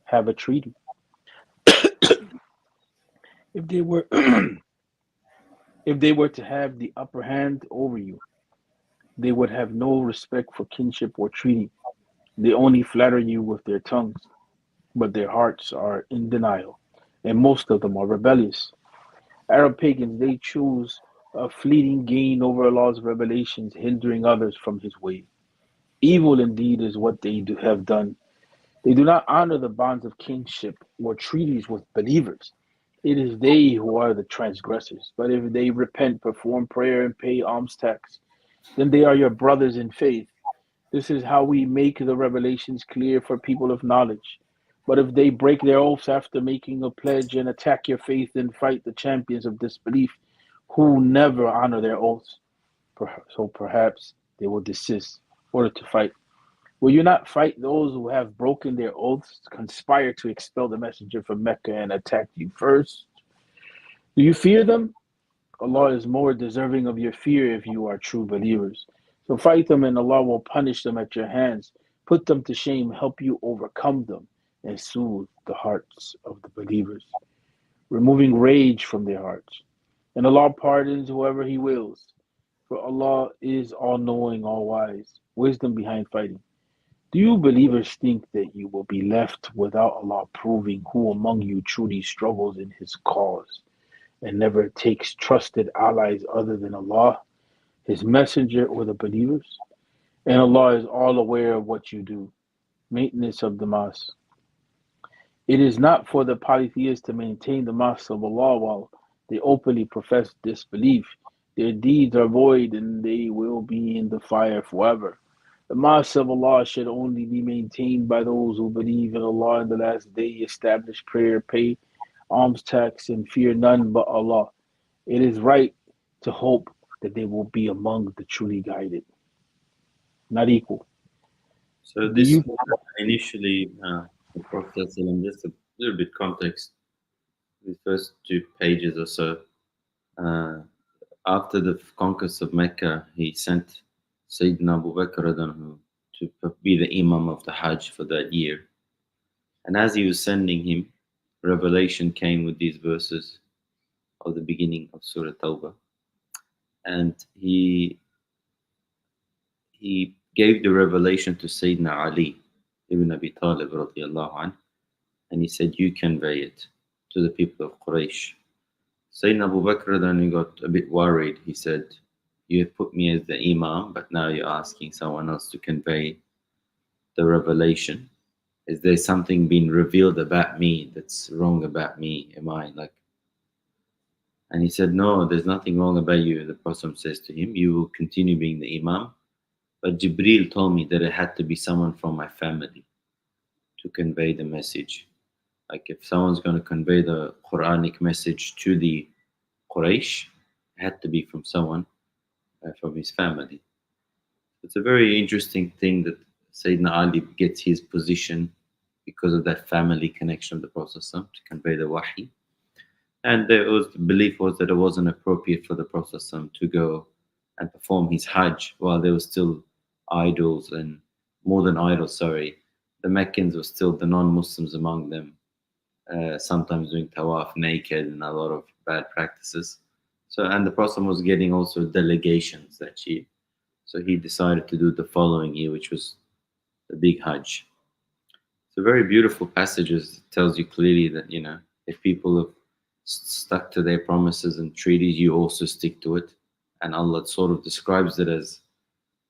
have a treaty? If they were if they were to have the upper hand over you, they would have no respect for kinship or treaty. They only flatter you with their tongues, but their hearts are in denial, and most of them are rebellious. Arab pagans, they choose a fleeting gain over Allah's revelations, hindering others from His way. Evil indeed is what they have done. They do not honor the bonds of kinship or treaties with believers. It is they who are the transgressors. But if they repent, perform prayer, and pay alms tax, then they are your brothers in faith. This is how we make the revelations clear for people of knowledge. But if they break their oaths after making a pledge and attack your faith, then fight the champions of disbelief who never honor their oaths. So perhaps they will desist in order to fight. Will you not fight those who have broken their oaths, conspire to expel the messenger from Mecca, and attack you first? Do you fear them? Allah is more deserving of your fear if you are true believers. So fight them, and Allah will punish them at your hands, put them to shame, help you overcome them, and soothe the hearts of the believers, removing rage from their hearts. And Allah pardons whoever He wills, for Allah is all knowing, all wise, wisdom behind fighting. Do you believers think that you will be left without Allah proving who among you truly struggles in His cause and never takes trusted allies other than Allah, His Messenger, or the believers? And Allah is all aware of what you do. Maintenance of the mosque. It is not for the polytheists to maintain the mosque of Allah while they openly profess disbelief. Their deeds are void and they will be in the fire forever. The mosque of Allah should only be maintained by those who believe in Allah in the last day, establish prayer, pay alms tax, and fear none but Allah. It is right to hope that they will be among the truly guided, not equal. So Do this you? was initially the Prophet ﷺ, just a little bit context, the first 2 pages or so. Uh, After the conquest of Mecca, he sent Sayyidina Abu Bakr radhiallahu anhu to be the Imam of the Hajj for that year. And as he was sending him, revelation came with these verses of the beginning of Surah Tawbah. And he gave the revelation to Sayyidina Ali ibn Abi Talib radiallahu anh, and he said, you convey it to the people of Quraysh. Sayyidina Abu Bakr then got a bit worried. He said, you have put me as the Imam, but now you're asking someone else to convey the revelation. Is there something being revealed about me that's wrong about me? Am I like... And he said, no, there's nothing wrong about you. The Prophet says to him, you will continue being the Imam. But Jibreel told me that it had to be someone from my family to convey the message. Like if someone's going to convey the Quranic message to the Quraysh, it had to be from someone from his family. It's a very interesting thing that Sayyidina Ali gets his position because of that family connection of the Prophet to convey the wahi. And the belief was that it wasn't appropriate for the Prophet to go and perform his Hajj while there were still idols, and more than idols, sorry, the Meccans were still the non-Muslims among them, sometimes doing tawaf naked and a lot of bad practices. So, and the Prophet was getting also delegations that year. So he decided to do the following year, which was the big Hajj. It's a very beautiful passage. It tells you clearly that, if people have stuck to their promises and treaties, you also stick to it. And Allah sort of describes it as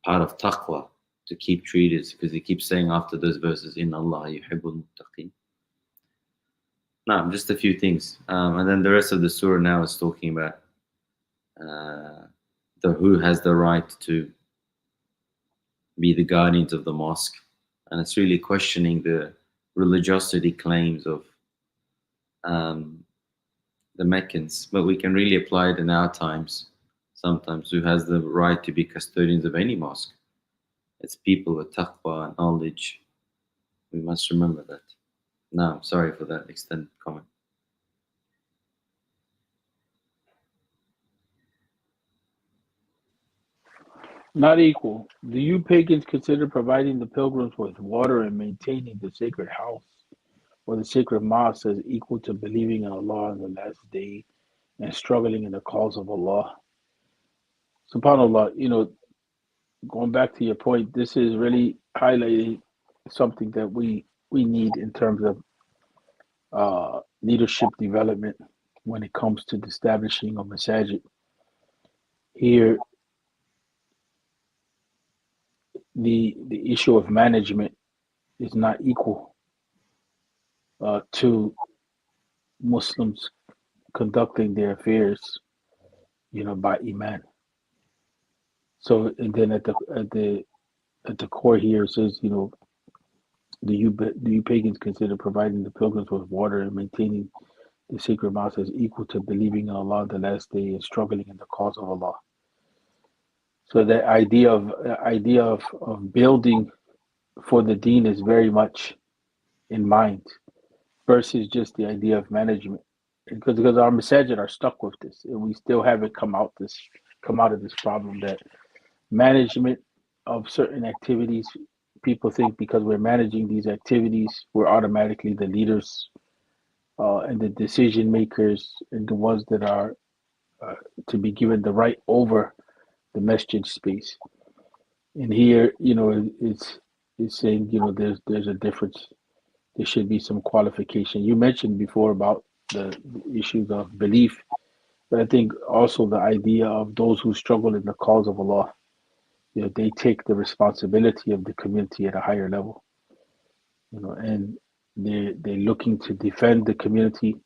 part of taqwa, to keep treaties, because He keeps saying after those verses, Inna Allah yuhibbul muttaqin. Now, just a few things. And then the rest of the surah now is talking about who has the right to be the guardians of the mosque. And it's really questioning the religiosity claims of the Meccans. But we can really apply it in our times. Sometimes who has the right to be custodians of any mosque? It's people with taqwa and knowledge. We must remember that. Now, sorry for that extended comment. Not equal. Do you pagans consider providing the pilgrims with water and maintaining the sacred house or the sacred mosque as equal to believing in Allah on the last day and struggling in the cause of Allah? SubhanAllah, going back to your point, this is really highlighting something that we need in terms of leadership development when it comes to the establishing of masajid. Here, the issue of management is not equal to Muslims conducting their affairs, by iman. So, and then at the core here it says, do you pagans consider providing the pilgrims with water and maintaining the sacred mosque as equal to believing in Allah the last day and struggling in the cause of Allah? So the idea of building for the deen is very much in mind versus just the idea of management. Because our masajid are stuck with this, and we still haven't come out of this problem that management of certain activities. People think because we're managing these activities, we're automatically the leaders and the decision makers and the ones that are to be given the right over the masjid space. And here, it's saying, there's a difference. There should be some qualification. You mentioned before about the issues of belief, but I think also the idea of those who struggle in the cause of Allah, they take the responsibility of the community at a higher level, and they're looking to defend the community,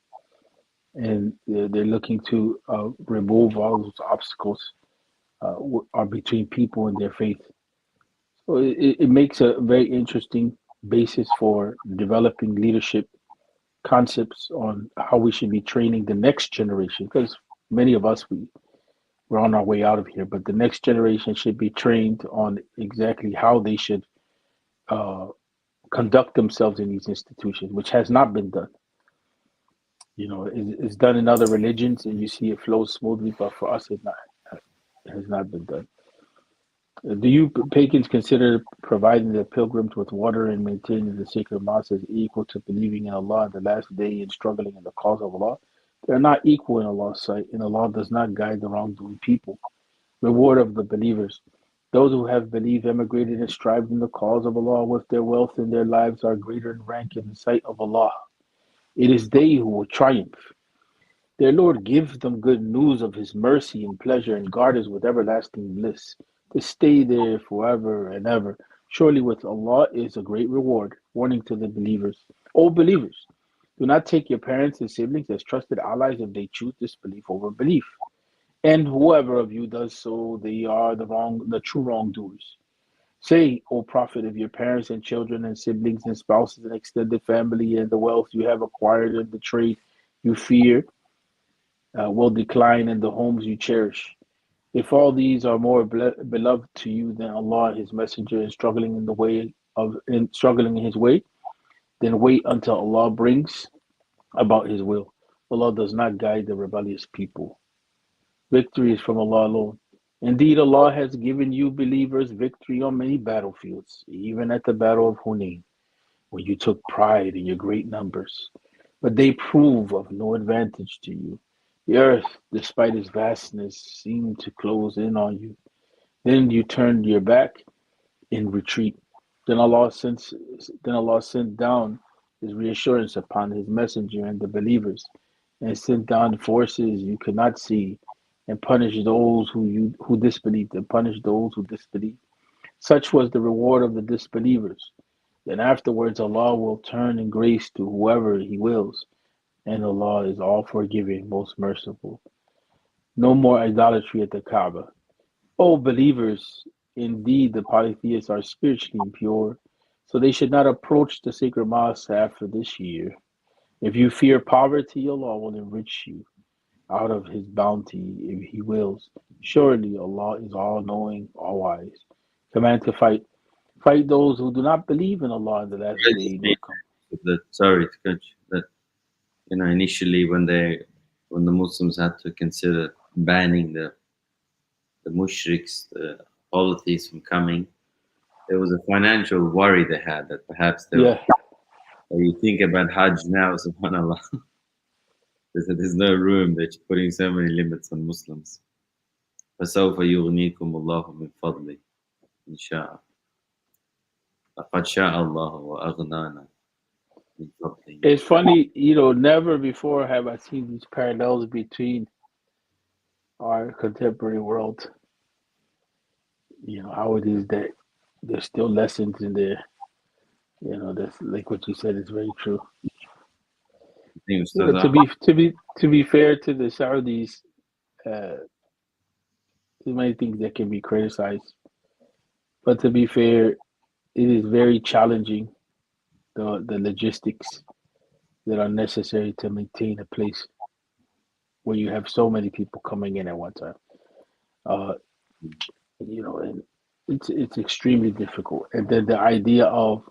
and they're looking to remove all those obstacles are between people and their faith. So it makes a very interesting basis for developing leadership concepts on how we should be training the next generation. Because many of us, we're on our way out of here, but the next generation should be trained on exactly how they should uh, conduct themselves in these institutions, which has not been done. It's done in other religions, and you see it flows smoothly, but for us, it has not been done. Do you pagans consider providing the pilgrims with water and maintaining the sacred mosque as equal to believing in Allah on the last day and struggling in the cause of Allah? They're not equal in Allah's sight, and Allah does not guide the wrongdoing people. Reward of the believers. Those who have believed, emigrated, and strived in the cause of Allah with their wealth and their lives are greater in rank in the sight of Allah. It is they who will triumph. Their Lord gives them good news of His mercy and pleasure and guard us with everlasting bliss, to stay there forever and ever. Surely with Allah is a great reward. Warning to the believers. O believers, do not take your parents and siblings as trusted allies if they choose disbelief over belief. And whoever of you does so, they are the true wrongdoers. Say, O Prophet, if your parents and children and siblings and spouses and extended family and the wealth you have acquired and the trade you fear will decline in the homes you cherish. If all these are more beloved to you than Allah and His Messenger and struggling in His way, then wait until Allah brings about His will. Allah does not guide the rebellious people. Victory is from Allah alone. Indeed, Allah has given you believers victory on many battlefields, even at the battle of Hunain, where you took pride in your great numbers. But they prove of no advantage to you. The earth, despite its vastness, seemed to close in on you. Then you turned your back in retreat. Then Allah sent down His reassurance upon His messenger and the believers, and sent down forces you could not see, and punished those who disbelieved, and punished those who disbelieved. Such was the reward of the disbelievers. Then afterwards Allah will turn in grace to whoever He wills, and Allah is all forgiving, most merciful. No more idolatry at the Kaaba. O believers, indeed the polytheists are spiritually impure, so they should not approach the sacred mosque after this year. If you fear poverty, Allah will enrich you out of His bounty if He wills. Surely Allah is all knowing, all wise. Command to fight. Fight those who do not believe in Allah in the last I just day nor read come. that, sorry to cut you, that initially when the Muslims had to consider banning the mushriks, polytheists from coming. There was a financial worry they had that perhaps they Yeah. you think about Hajj now, subhanAllah, they said there's no room. They're putting so many limits on Muslims. فَسَوْفَ يُغْنِيكُمُ اللَّهُ مِنْ فَضْلِهِ إِنْ شَاءَ لَقَدْ شَاءَ اللَّهُ وَأَغْنَانَا مِنْ فَضْلِهِ. It's funny, never before have I seen these parallels between our contemporary world. How it is that there's still lessons in there. That's like what you said is very true. I think Ustaz To be fair to the Saudis, there's many things that can be criticized. But to be fair, it is very challenging the logistics that are necessary to maintain a place where you have so many people coming in at one time. Uh, and it's extremely difficult. And then the idea of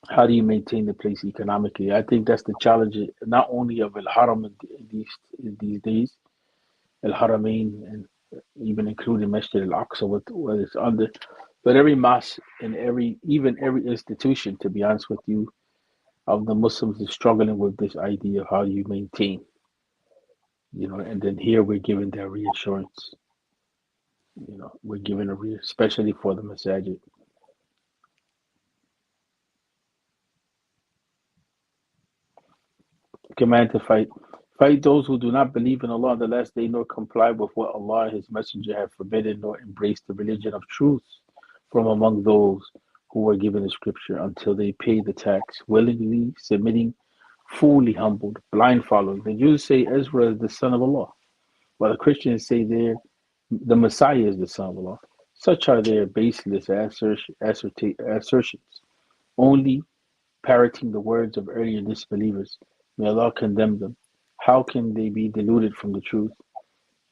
how do you maintain the place economically? I think that's the challenge, not only of Al Haram in these days, Al Haramain, and even including Masjid Al Aqsa, what it's under, but every mosque and even every institution, to be honest with you, of the Muslims is struggling with this idea of how you maintain. And then here we're given that reassurance. We're given especially for the masajid. Command to fight. Fight those who do not believe in Allah on the last day, nor comply with what Allah and His Messenger have forbidden, nor embrace the religion of truth from among those who were given the scripture, until they pay the tax, willingly submitting, fully humbled, blind following. The Jews say Ezra is the son of Allah, while the Christians say the Messiah is the son of Allah. Such are their baseless assertions, only parroting the words of earlier disbelievers. May Allah condemn them. How can they be deluded from the truth?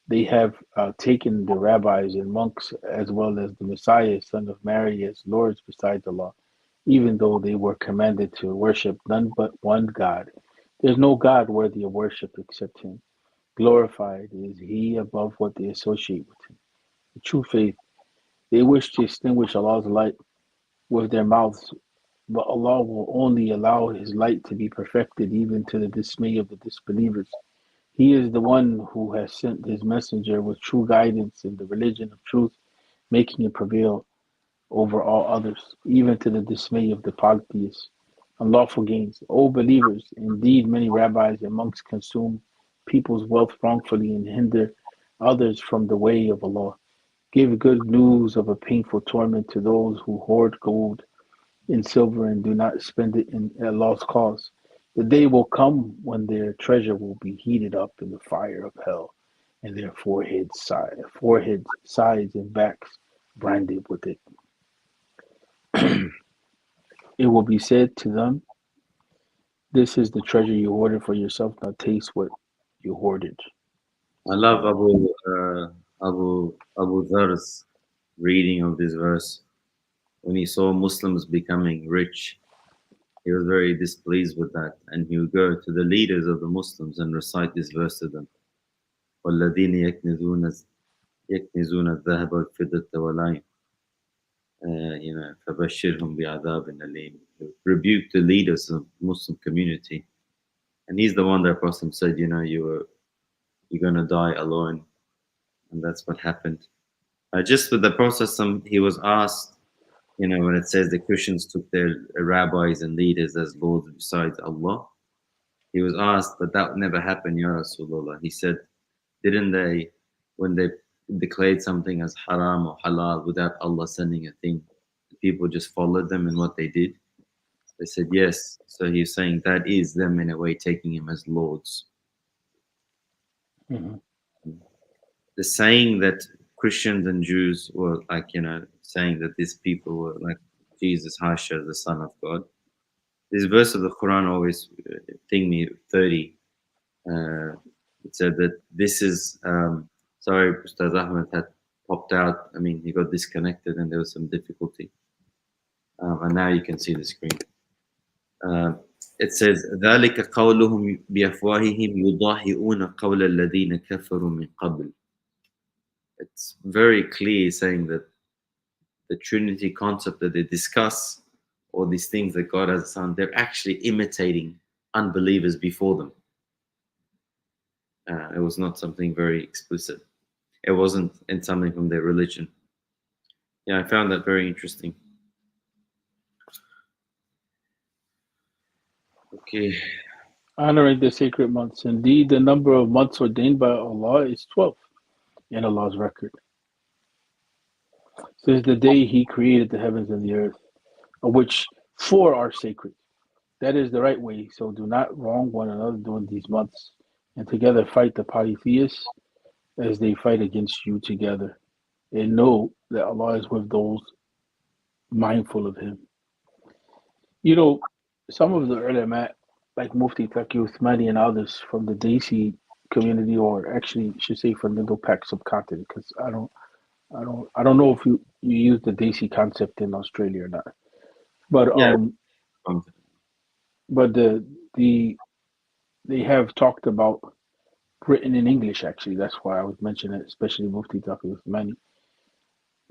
They have taken the rabbis and monks as well as the Messiah, son of Mary, as lords besides Allah, even though they were commanded to worship none but one God. There is no God worthy of worship except Him. Glorified is He above what they associate with Him. The true faith, they wish to extinguish Allah's light with their mouths, but Allah will only allow His light to be perfected even to the dismay of the disbelievers. He is the one who has sent His messenger with true guidance in the religion of truth, making it prevail over all others, even to the dismay of the polytheists. Unlawful gains. O believers, indeed many rabbis and monks consume people's wealth wrongfully and hinder others from the way of Allah. Give good news of a painful torment to those who hoard gold and silver and do not spend it at lost cause. The day will come when their treasure will be heated up in the fire of hell, and their foreheads, sides, and backs branded with it. It will be said to them, "This is the treasure you hoarded for yourself. Now taste what you hoarded." I love Abu Dhar's reading of this verse. When he saw Muslims becoming rich, he was very displeased with that, and he would go to the leaders of the Muslims and recite this verse to them. وَالَّذِينَ يَكْنِزُونَ الذَّهَبَ وَالْفِضَّةَ وَلَا فَبَشِّرْهُم بِعَذَابٍ أَلِيمٍ. Rebuke the leaders of the Muslim community, and he's the one that Prophet said, you're gonna die alone, and that's what happened. Just with the process, he was asked, when it says the Christians took their rabbis and leaders as lords besides Allah, he was asked, but that never happened, Ya Rasulullah. He said, didn't they, when they declared something as haram or halal without Allah sending a thing, people just followed them in what they did? They said yes. So he's saying that is them in a way taking him as lords. Mm-hmm. The saying that Christians and Jews were saying that these people were like Jesus, Hasha, the Son of God. This verse of the Quran always thing me 30. It said that this is, sorry, Ustaz Ahmed had popped out. He got disconnected and there was some difficulty. And now you can see the screen. It says, ذَلِكَ قَوْلُهُمْ بِأَفْوَاهِهِمْ يُضَاهِئُونَ قَوْلَ الَّذِينَ كَفَرُوا مِنْ قَبْلِ. It's very clear saying that the Trinity concept that they discuss, or these things that God has a son, they're actually imitating unbelievers before them. It was not something very explicit. It wasn't in something from their religion. Yeah, I found that very interesting. Okay. Honoring the sacred months. Indeed, the number of months ordained by Allah is 12 in Allah's record. Since the day He created the heavens and the earth, of which 4 are sacred. That is the right way. So do not wrong one another during these months, and together fight the polytheists as they fight against you together. And know that Allah is with those mindful of Him. You know, some of the ulama, like Mufti Taqi Uthmani and others from the Desi community, or actually should say from the Indo-Pak subcontinent, because I don't know if you use the Desi concept in Australia or not. But Yeah. but the they have talked about written in English. Actually, that's why I was mentioning it, especially Mufti Taqi Uthmani.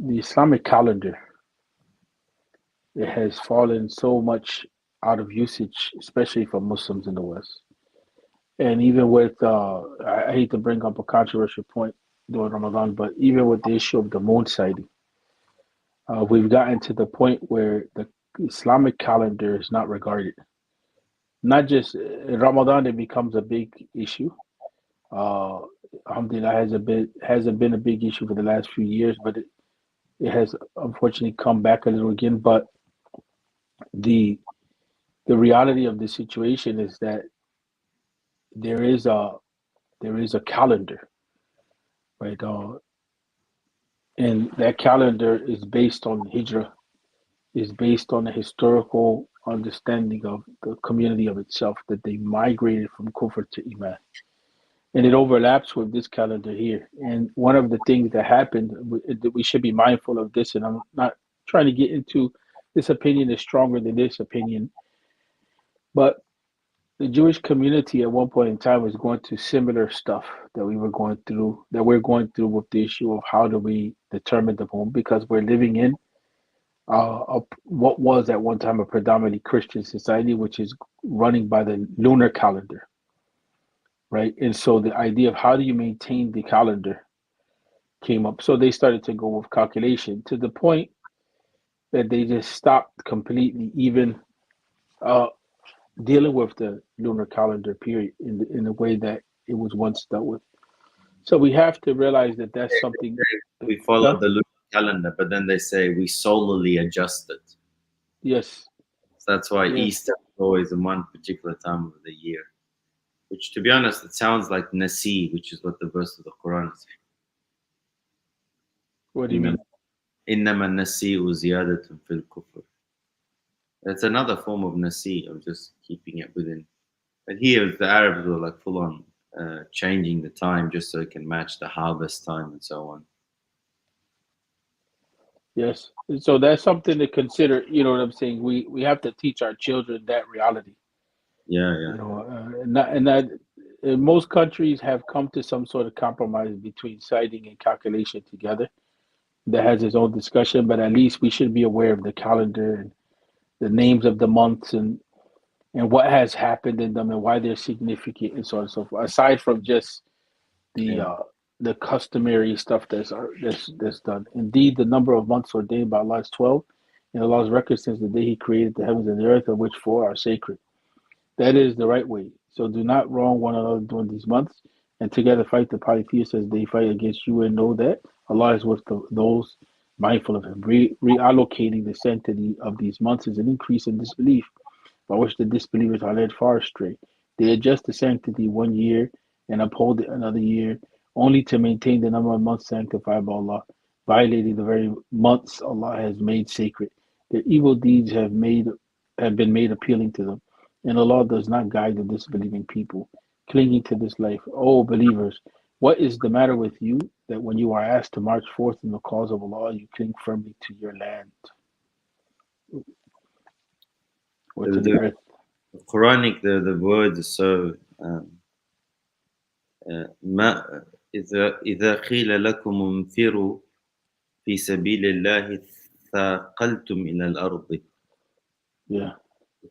The Islamic calendar, it has fallen so much out of usage, especially for Muslims in the West. And even with, I hate to bring up a controversial point during Ramadan, but even with the issue of the moon sighting, we've gotten to the point where the Islamic calendar is not regarded. Not just in Ramadan, it becomes a big issue. Uh, Alhamdulillah hasn't been a big issue for the last few years, but it has unfortunately come back a little again. But the the reality of the situation is that there is a calendar, right? And that calendar is based on Hijrah, is based on a historical understanding of the community of itself, that they migrated from Kufr to Iman. And it overlaps with this calendar here. And one of the things that happened, we should be mindful of this, and I'm not trying to get into this opinion is stronger than this opinion, but the Jewish community at one point in time was going through similar stuff that we're going through with the issue of how do we determine the moon, because we're living in what was at one time a predominantly Christian society, which is running by the lunar calendar, right? And so the idea of how do you maintain the calendar came up. So they started to go with calculation to the point that they just stopped completely even uh, dealing with the lunar calendar period in the way that it was once dealt with. So we have to realize that that's something. We follow Huh? the lunar calendar, but then they say we solely adjust it. Yes. So that's why Yes. Easter is always in one particular time of the year. Which, to be honest, it sounds like Nasi, which is what the verse of the Quran says. What do you mean? إنما النسيء زيادة في الكفر. That's another form of Nasi, of just keeping it within. But here, the Arabs were like full on changing the time just so it can match the harvest time and so on. Yes. So that's something to consider. You know what I'm saying? We have to teach our children that reality. Yeah, yeah. You know, and that most countries have come to some sort of compromise between citing and calculation together. That has its own discussion, but at least we should be aware of the calendar and the names of the months and what has happened in them and why they're significant and so on and so forth. Aside from just the Yeah. uh, the customary stuff that's done. Indeed, the number of months ordained by Allah is 12, and Allah's record since the day He created the heavens and the earth, of which 4 are sacred. That is the right way. So do not wrong one another during these months, and together fight the polytheists as they fight against you, and know that Allah is with those mindful of Him. Reallocating the sanctity of these months is an increase in disbelief, by which the disbelievers are led far astray. They adjust the sanctity 1 year and uphold it another year, only to maintain the number of months sanctified by Allah, violating the very months Allah has made sacred. Their evil deeds have been made appealing to them, and Allah does not guide the disbelieving people, clinging to this life. Oh believers, what is the matter with you that when you are asked to march forth in the cause of Allah, you cling firmly to your land or to the earth? The Quranic, the words are so ما إذا قيل لكم انفروا في سبيل الله ثَاقَلْتُمْ إِلَى الْأَرْضِ. Yeah.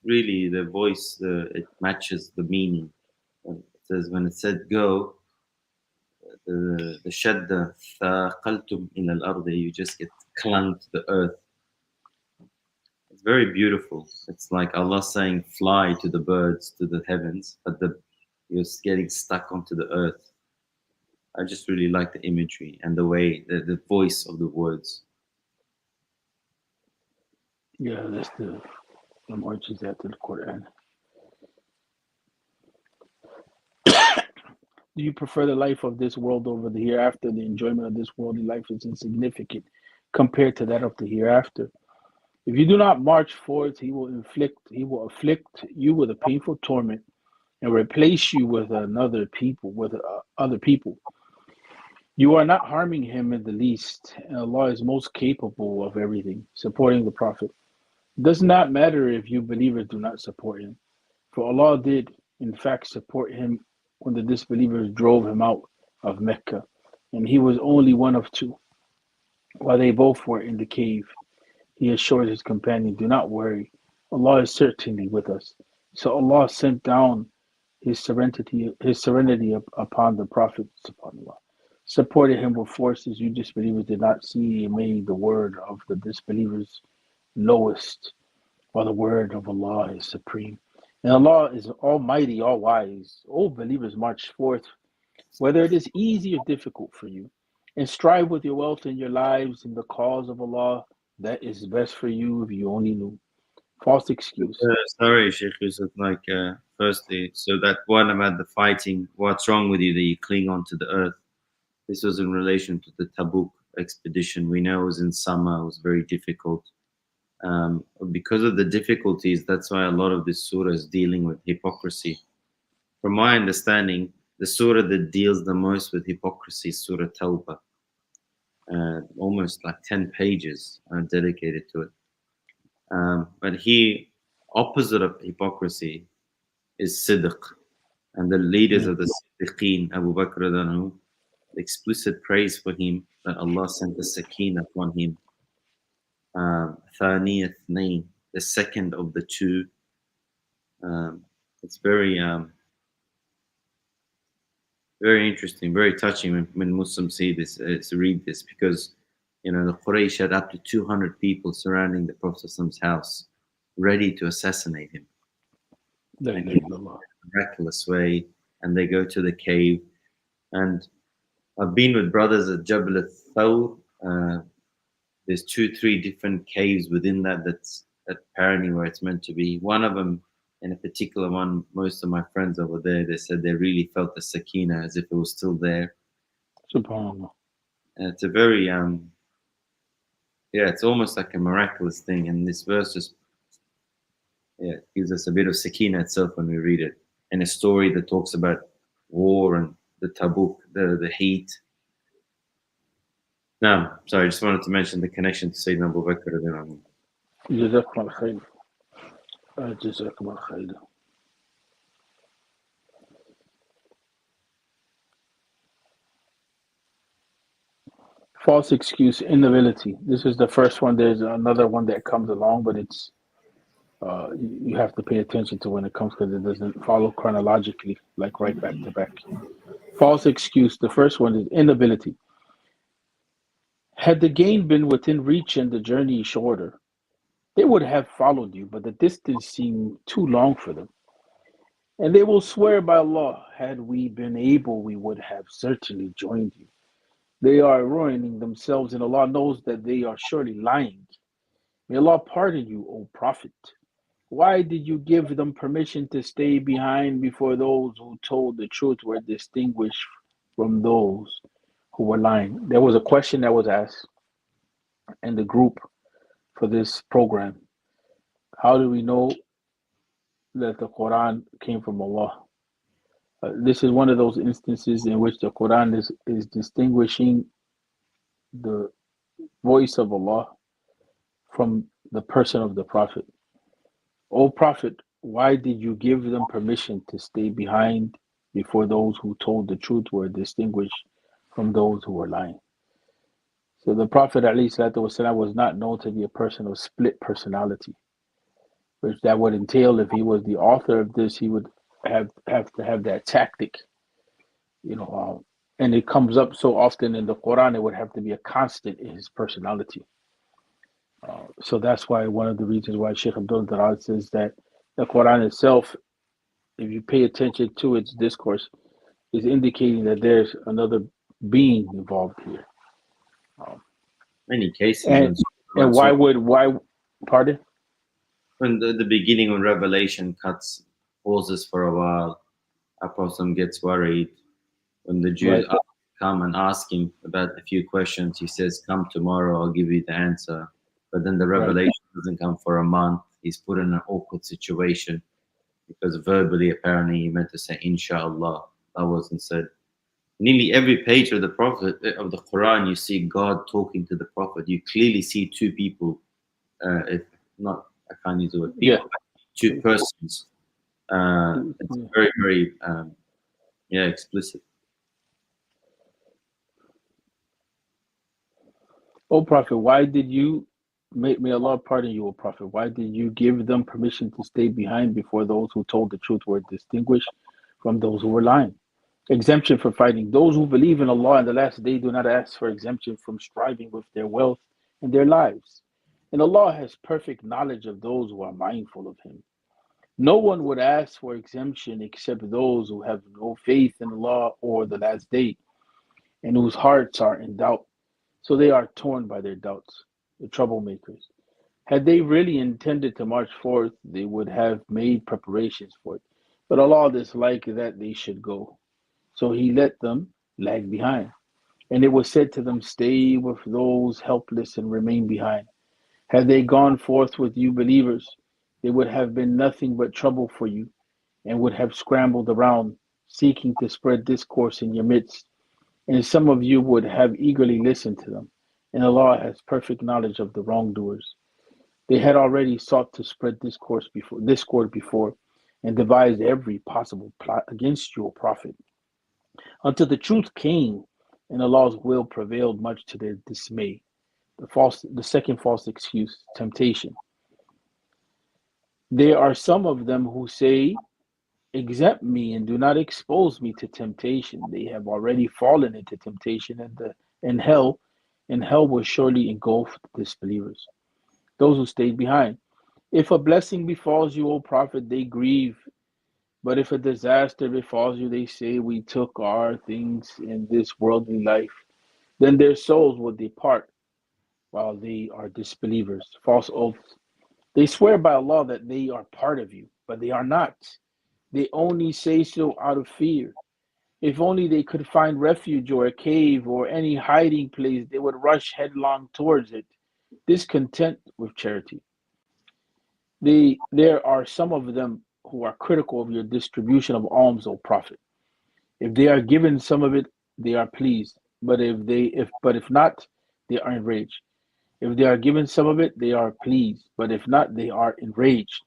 Really, the voice, it matches the meaning. It says, when it said go, the shadda, ثَاقَلْتُمْ إِلَى الْأَرْضِ, you just get clung to the earth. It's very beautiful. It's like Allah saying, fly to the birds, to the heavens, but you're getting stuck onto the earth. I just really like the imagery and the way, the voice of the words. Yeah, that's the mu'jizat al-Quran. Do you prefer the life of this world over the hereafter? The enjoyment of this worldly life is insignificant compared to that of the hereafter. If you do not march forth, he will afflict you with a painful torment and replace you with other people. You are not harming him in the least, and Allah is most capable of everything, supporting the Prophet. It does not matter if you believers do not support him, for Allah did, in fact, support him when the disbelievers drove him out of Mecca, and he was only one of two. While they both were in the cave, he assured his companion, do not worry, Allah is certainly with us. So Allah sent down his serenity upon the Prophet, subhanAllah, supported him with forces you disbelievers did not see, and made the word of the disbelievers lowest, while the word of Allah is supreme. And Allah is almighty, all wise. O believers, march forth, whether it is easy or difficult for you, and strive with your wealth and your lives in the cause of Allah. That is best for you if you only knew. False excuse. Sorry, Sheikh Yusuf, firstly, so that one about the fighting, what's wrong with you that you cling on to the earth? This was in relation to the Tabuk expedition. We know it was in summer, it was very difficult. Because of the difficulties, that's why a lot of this surah is dealing with hypocrisy. From my understanding, the surah that deals the most with hypocrisy is Surah Tawbah. Almost like 10 pages are dedicated to it. But opposite of hypocrisy is Sidq. And the leaders of the Siddiqeen, Abu Bakr anhu, explicit praise for him that Allah sent the Sakina upon him. Thani Ithnain, the second of the two. It's very very interesting, very touching when Muslims see this, read this, because the Quraysh had up to 200 people surrounding the Prophet's house, ready to assassinate him. In a miraculous way, and they go to the cave. And I've been with brothers at Jabal al-Thawr. There's 2-3 different caves within that's apparently where it's meant to be. One of them, in a particular one, most of my friends over there, they said they really felt the sakina as if it was still there. SubhanAllah. And it's a very it's almost like a miraculous thing. And this verse just gives us a bit of sakina itself when we read it. And a story that talks about war and the Tabuk, the heat. No, sorry, I just wanted to mention the connection to Sayyidina Abu Bakr. Jazakum al-khair. Jazakum al-khair. False excuse, inability. This is the first one. There's another one that comes along, but it's you have to pay attention to when it comes, because it doesn't follow chronologically, like right back to back. False excuse. The first one is inability. Had the gain been within reach and the journey shorter, they would have followed you, but the distance seemed too long for them. And they will swear by Allah, had we been able, we would have certainly joined you. They are ruining themselves, and Allah knows that they are surely lying. May Allah pardon you, O Prophet. Why did you give them permission to stay behind before those who told the truth were distinguished from those who were lying? There was a question that was asked in the group for this program. How do we know that the Quran came from Allah? This is one of those instances in which the Quran is distinguishing the voice of Allah from the person of the Prophet. O Prophet, why did you give them permission to stay behind before those who told the truth were distinguished from those who were lying? So the Prophet ﷺ was not known to be a person of split personality, which that would entail if he was the author of this, he would have to have that tactic, and it comes up so often in the Quran, it would have to be a constant in his personality. So that's why one of the reasons why Sheikh Abdul Darad says that the Quran itself, if you pay attention to its discourse, is indicating that there's another being involved here. Many cases And why pardon? when the beginning of Revelation pauses for a while, a person gets worried. When the Jews Right. come and ask him about a few questions, he says, "Come tomorrow, I'll give you the answer." But then the revelation doesn't come for a month. He's put in an awkward situation because verbally, apparently, he meant to say, "Inshallah." That wasn't said. Nearly every page of the Prophet of the Quran, you see God talking to the Prophet. You clearly see two people. If not, I can't use the word people. Yeah. Two persons. It's very, very, explicit. O Prophet, why did you may Allah pardon you, O Prophet? Why did you give them permission to stay behind before those who told the truth were distinguished from those who were lying? Exemption for fighting. Those who believe in Allah and the last day do not ask for exemption from striving with their wealth and their lives. And Allah has perfect knowledge of those who are mindful of Him. No one would ask for exemption except those who have no faith in Allah or the last day and whose hearts are in doubt. So they are torn by their doubts, the troublemakers. Had they really intended to march forth, they would have made preparations for it. But Allah disliked that they should go. So He let them lag behind. And it was said to them, "Stay with those helpless and remain behind." Had they gone forth with you believers, they would have been nothing but trouble for you and would have scrambled around, seeking to spread discourse in your midst. And some of you would have eagerly listened to them. And Allah has perfect knowledge of the wrongdoers. They had already sought to spread discord before, and devised every possible plot against you, O Prophet, until the truth came, and Allah's will prevailed, much to their dismay. The second false excuse, temptation. There are some of them who say, "Exempt me and do not expose me to temptation." They have already fallen into temptation, and hell, will surely engulf the disbelievers, those who stayed behind. If a blessing befalls you, O Prophet, they grieve. But if a disaster befalls you, they say, "We took our things in this worldly life." Then their souls will depart while they are disbelievers. False oaths. They swear by Allah that they are part of you, but they are not. They only say so out of fear. If only they could find refuge or a cave or any hiding place, they would rush headlong towards it, discontent with charity. There are some of them who are critical of your distribution of alms, O Prophet. If they are given some of it, they are pleased. But if not, they are enraged. If they are given some of it, they are pleased. But if not, they are enraged.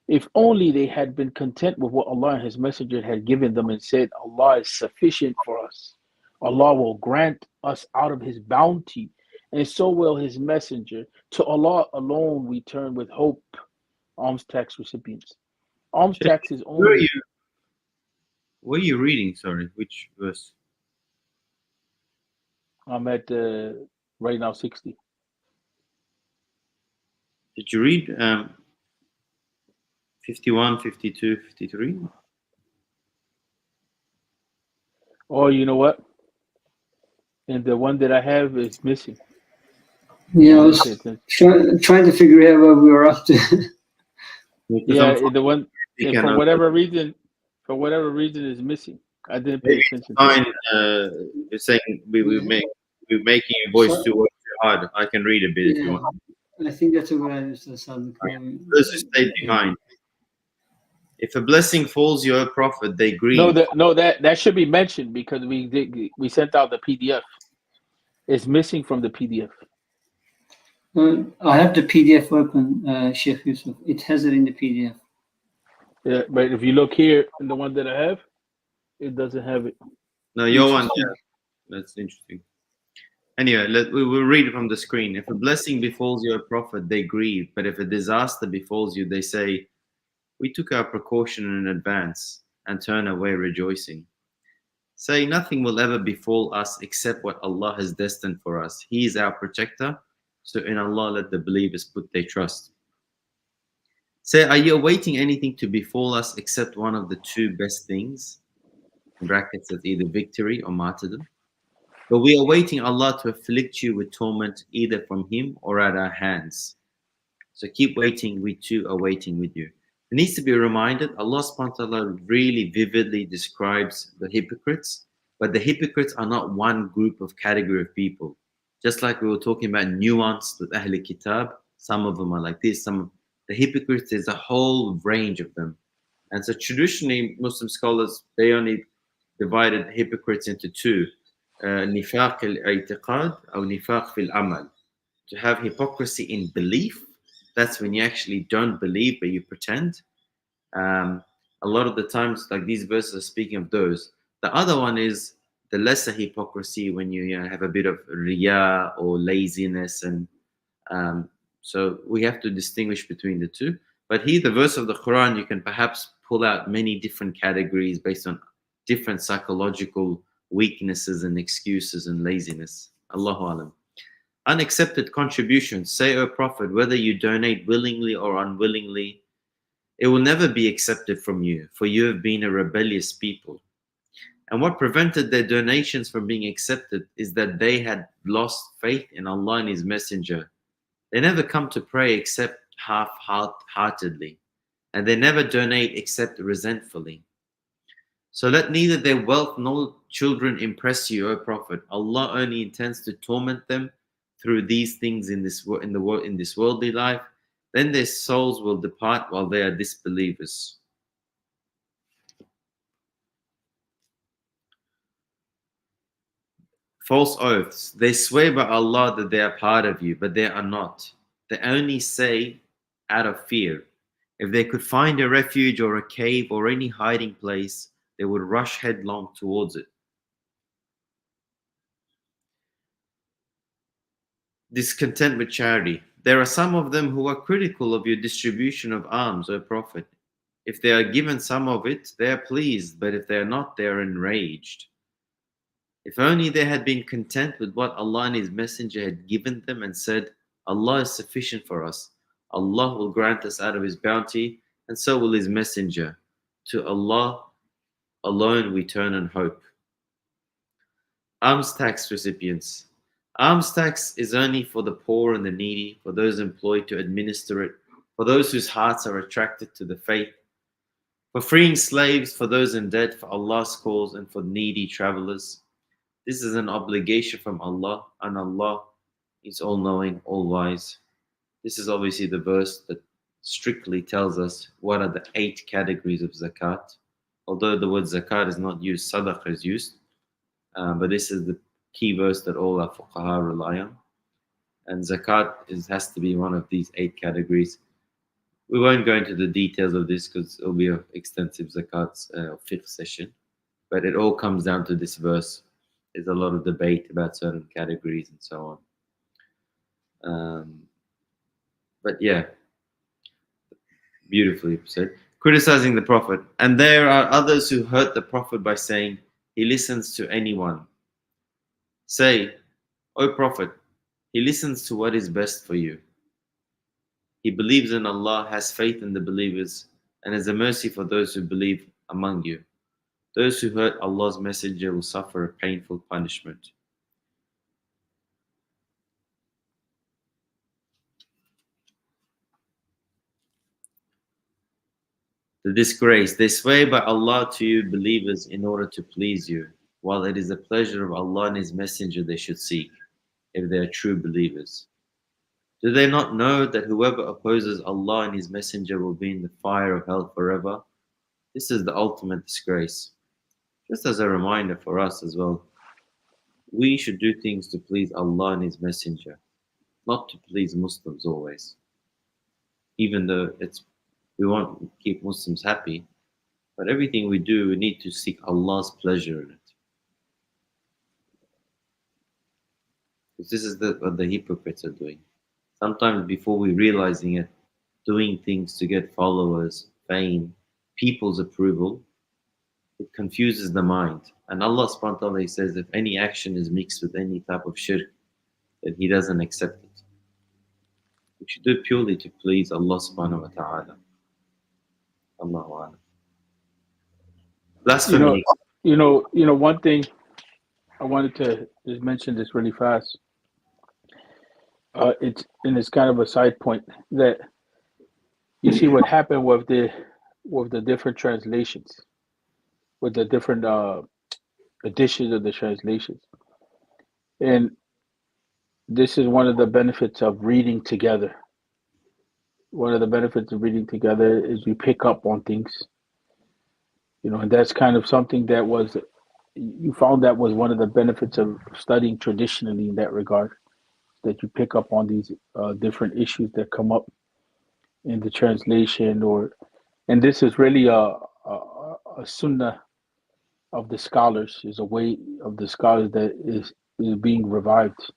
If only they had been content with what Allah and His Messenger had given them and said, "Allah is sufficient for us. Allah will grant us out of His bounty, and so will His Messenger. To Allah alone we turn with hope." Alms tax recipients. Alms tax is Where are only. you? What are you reading? Sorry, which verse? I'm at right now 60. Did you read 51, 52, 53? Oh, you know what? And the one that I have is missing. Yeah, I I was pay attention. trying to figure out where we were up to. Because Yeah, the one, you and cannot for whatever reason, is missing. I didn't pay maybe attention to it. fine. You're saying we're making your voice So- too hard. I can read a bit if you Yeah, want. I think that's a good idea, Mr. Sadek. Those who stayed behind. If a blessing falls you, O Prophet, they grieve. That should be mentioned because we sent out the PDF. It's missing from the PDF. I have the PDF open, Sheikh Yusuf. It has it in the PDF. Yeah, but if you look here in the one that I have, it doesn't have it. No, your one, Interesting. yeah, that's interesting. Anyway, we will read it from the screen. If a blessing befalls you, O Prophet, they grieve. But if a disaster befalls you, they say, we took our precaution in advance, and turn away rejoicing. Say, nothing will ever befall us except what Allah has destined for us. He is our protector, so in Allah let the believers put their trust. Say, are you awaiting anything to befall us except one of the two best things? In brackets, that's either victory or martyrdom. But we are waiting Allah to afflict you with torment either from Him or at our hands. So keep waiting, we too are waiting with you. It needs to be reminded, Allah subhanahu wa ta'ala really vividly describes the hypocrites, but the hypocrites are not one group of category of people. Just like we were talking about nuance with Ahl Kitab, some of them are like this, the hypocrites, there's a whole range of them. And so traditionally, Muslim scholars, they only divided hypocrites into two, nifaq al-i'tiqad or nifaq fil-amal. To have hypocrisy in belief, that's when you actually don't believe but you pretend. A lot of the times, like these verses are speaking of those. The other one is the lesser hypocrisy when you have a bit of riya or laziness, and so we have to distinguish between the two. But here, the verse of the Quran, you can perhaps pull out many different categories based on different psychological weaknesses and excuses and laziness. Allahu alam. Unaccepted contributions. Say, O Prophet, whether you donate willingly or unwillingly, it will never be accepted from you, for you have been a rebellious people. And what prevented their donations from being accepted is that they had lost faith in Allah and His Messenger. They never come to pray except half-heartedly, and they never donate except resentfully. So let neither their wealth nor children impress you, O Prophet. Allah only intends to torment them through these things in this worldly life. Then their souls will depart while they are disbelievers. False oaths. They swear by Allah that they are part of you, but they are not. They only say out of fear. If they could find a refuge or a cave or any hiding place, they would rush headlong towards it. Discontent with charity. There are some of them who are critical of your distribution of alms, O Prophet. If they are given some of it, they are pleased, but if they are not, they are enraged. If only they had been content with what Allah and His Messenger had given them and said, Allah is sufficient for us. Allah will grant us out of His bounty, and so will His Messenger. To Allah alone we turn and hope. Alms tax recipients. Alms tax is only for the poor and the needy, for those employed to administer it, for those whose hearts are attracted to the faith, for freeing slaves, for those in debt, for Allah's cause, and for needy travelers. This is an obligation from Allah, and Allah is all-knowing, all-wise. This is obviously the verse that strictly tells us what are the 8 categories of zakat. Although the word zakat is not used, sadaqah is used. But this is the key verse that all our fuqaha rely on. And zakat has to be one of these 8 categories. We won't go into the details of this because it'll be an extensive zakat fiqh session. But it all comes down to this verse. There's a lot of debate about certain categories and so on. But yeah, beautifully said. Criticizing the Prophet. And there are others who hurt the Prophet by saying, he listens to anyone. Say, O Prophet, he listens to what is best for you. He believes in Allah, has faith in the believers, and has a mercy for those who believe among you. Those who hurt Allah's Messenger will suffer a painful punishment. The disgrace. They swear by Allah to you, believers, in order to please you, while it is the pleasure of Allah and His Messenger they should seek, if they are true believers. Do they not know that whoever opposes Allah and His Messenger will be in the fire of hell forever? This is the ultimate disgrace. Just as a reminder for us as well, we should do things to please Allah and His Messenger, not to please Muslims always. Even though we want to keep Muslims happy, but everything we do, we need to seek Allah's pleasure in it. Because this is what the hypocrites are doing. Sometimes before we realizing it, doing things to get followers, fame, people's approval, it confuses the mind. And Allah subhanahu wa ta'ala says if any action is mixed with any type of shirk, then He doesn't accept it. We should do it purely to please Allah subhanahu wa ta'ala. Allahu A'lam. You know, Blasphemy. one thing I wanted to just mention this really fast. It's kind of a side point that you see what happened with the different translations, with the different editions of the translations, and this is one of the benefits of reading together. One of the benefits of reading together is you pick up on things, and that's kind of something that was you found that was one of the benefits of studying traditionally in that regard, that you pick up on these different issues that come up in the translation, and this is really a sunnah of the scholars, is a way of the scholars that is being revived.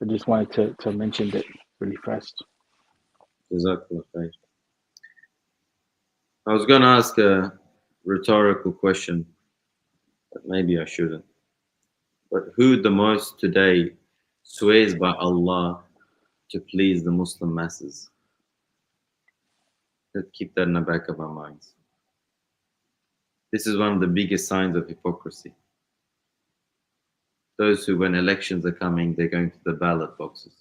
I just wanted to mention that really fast. Jazakallah khair. I was going to ask a rhetorical question, but maybe I shouldn't. But who the most today swears by Allah to please the Muslim masses? Let's keep that in the back of our minds. This is one of the biggest signs of hypocrisy. Those who, when elections are coming, they're going to the ballot boxes.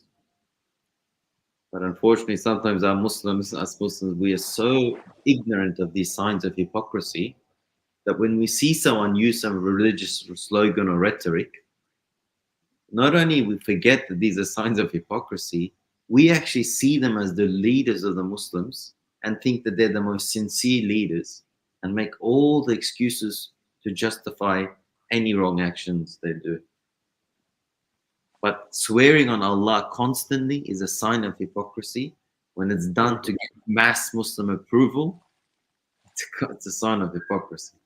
But unfortunately, sometimes us Muslims, we are so ignorant of these signs of hypocrisy that when we see someone use some religious slogan or rhetoric, not only we forget that these are signs of hypocrisy, we actually see them as the leaders of the Muslims and think that they're the most sincere leaders and make all the excuses to justify any wrong actions they do. But swearing on Allah constantly is a sign of hypocrisy. When it's done to get mass Muslim approval, it's a sign of hypocrisy.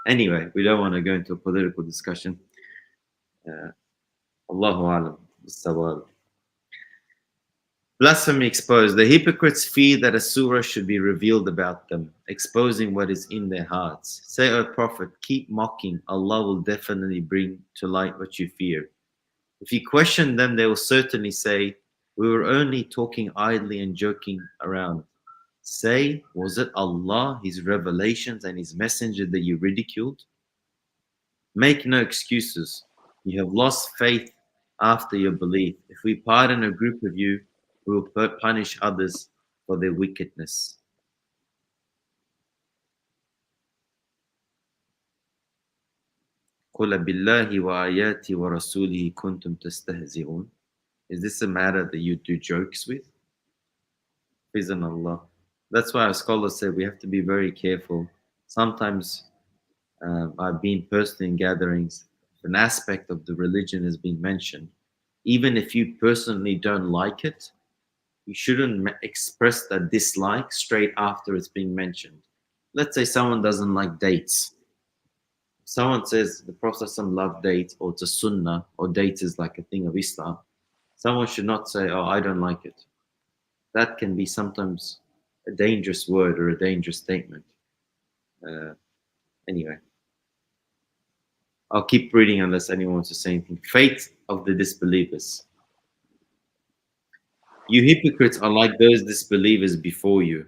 Anyway, we don't want to go into a political discussion. Allahu Alam. Bis-sawab. Blasphemy exposed. The hypocrites fear that a surah should be revealed about them, exposing what is in their hearts. Say, O Prophet, keep mocking. Allah will definitely bring to light what you fear. If you question them, they will certainly say, we were only talking idly and joking around. Say, was it Allah, His revelations and His messenger that you ridiculed? Make no excuses. You have lost faith after your belief. If we pardon a group of you, we will punish others for their wickedness. قُلْ بِاللَّهِ وَآيَاتِهِ وَرَسُولِهِ كُنْتُمْ تَسْتَهْزِئُونَ. Is this a matter that you do jokes with? Prison Allah. That's why our scholars say we have to be very careful. Sometimes I've been personally in gatherings, if an aspect of the religion has been mentioned, even if you personally don't like it, you shouldn't express that dislike straight after it's being mentioned. Let's say someone doesn't like dates. Someone says the Prophet loved dates, or it's a sunnah, or dates is like a thing of Islam. Someone should not say, oh, I don't like it. That can be sometimes a dangerous word or a dangerous statement. Anyway, I'll keep reading unless anyone wants to say anything. Fate of the disbelievers. You hypocrites are like those disbelievers before you.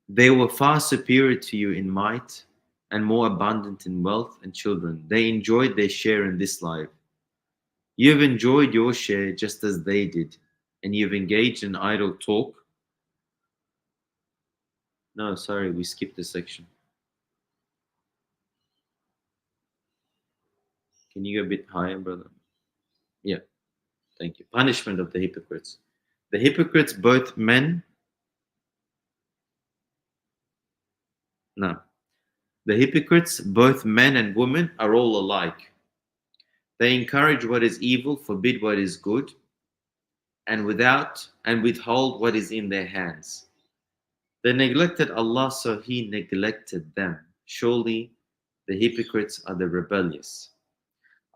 They were far superior to you in might and more abundant in wealth and children. They enjoyed their share in this life. You have enjoyed your share just as they did, and you have engaged in idle talk. No, sorry, we skipped this section. Can you go a bit higher, brother? Yeah, thank you. Punishment of the hypocrites. The hypocrites, both men. No. The hypocrites, both men and women, are all alike. They encourage what is evil, forbid what is good, and withhold what is in their hands. They neglected Allah, so He neglected them. Surely the hypocrites are the rebellious.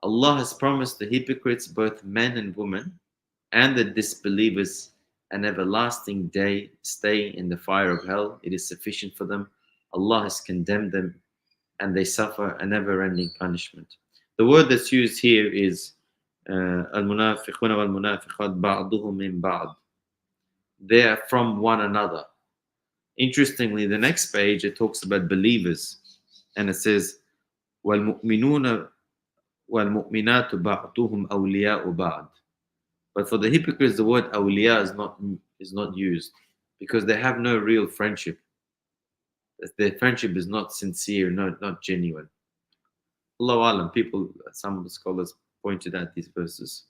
Allah has promised the hypocrites, both men and women, and the disbelievers, an everlasting day stay in the fire of hell. It is sufficient for them. Allah has condemned them, and they suffer a never-ending punishment. The word that's used here is al-munafiqun wal-munafiqat ba'duhum min ba'd. They are from one another. Interestingly, the next page it talks about believers, and it says وَالْمُؤْمِنُونَ وَالْمُؤْمِنَاتُ بَعْضُهُمْ أَوْلِيَاءُ بَعْضٍ. But for the hypocrites, the word awliya is not used because they have no real friendship. Their friendship is not sincere, not genuine. Allahu Alam, some of the scholars pointed out these verses.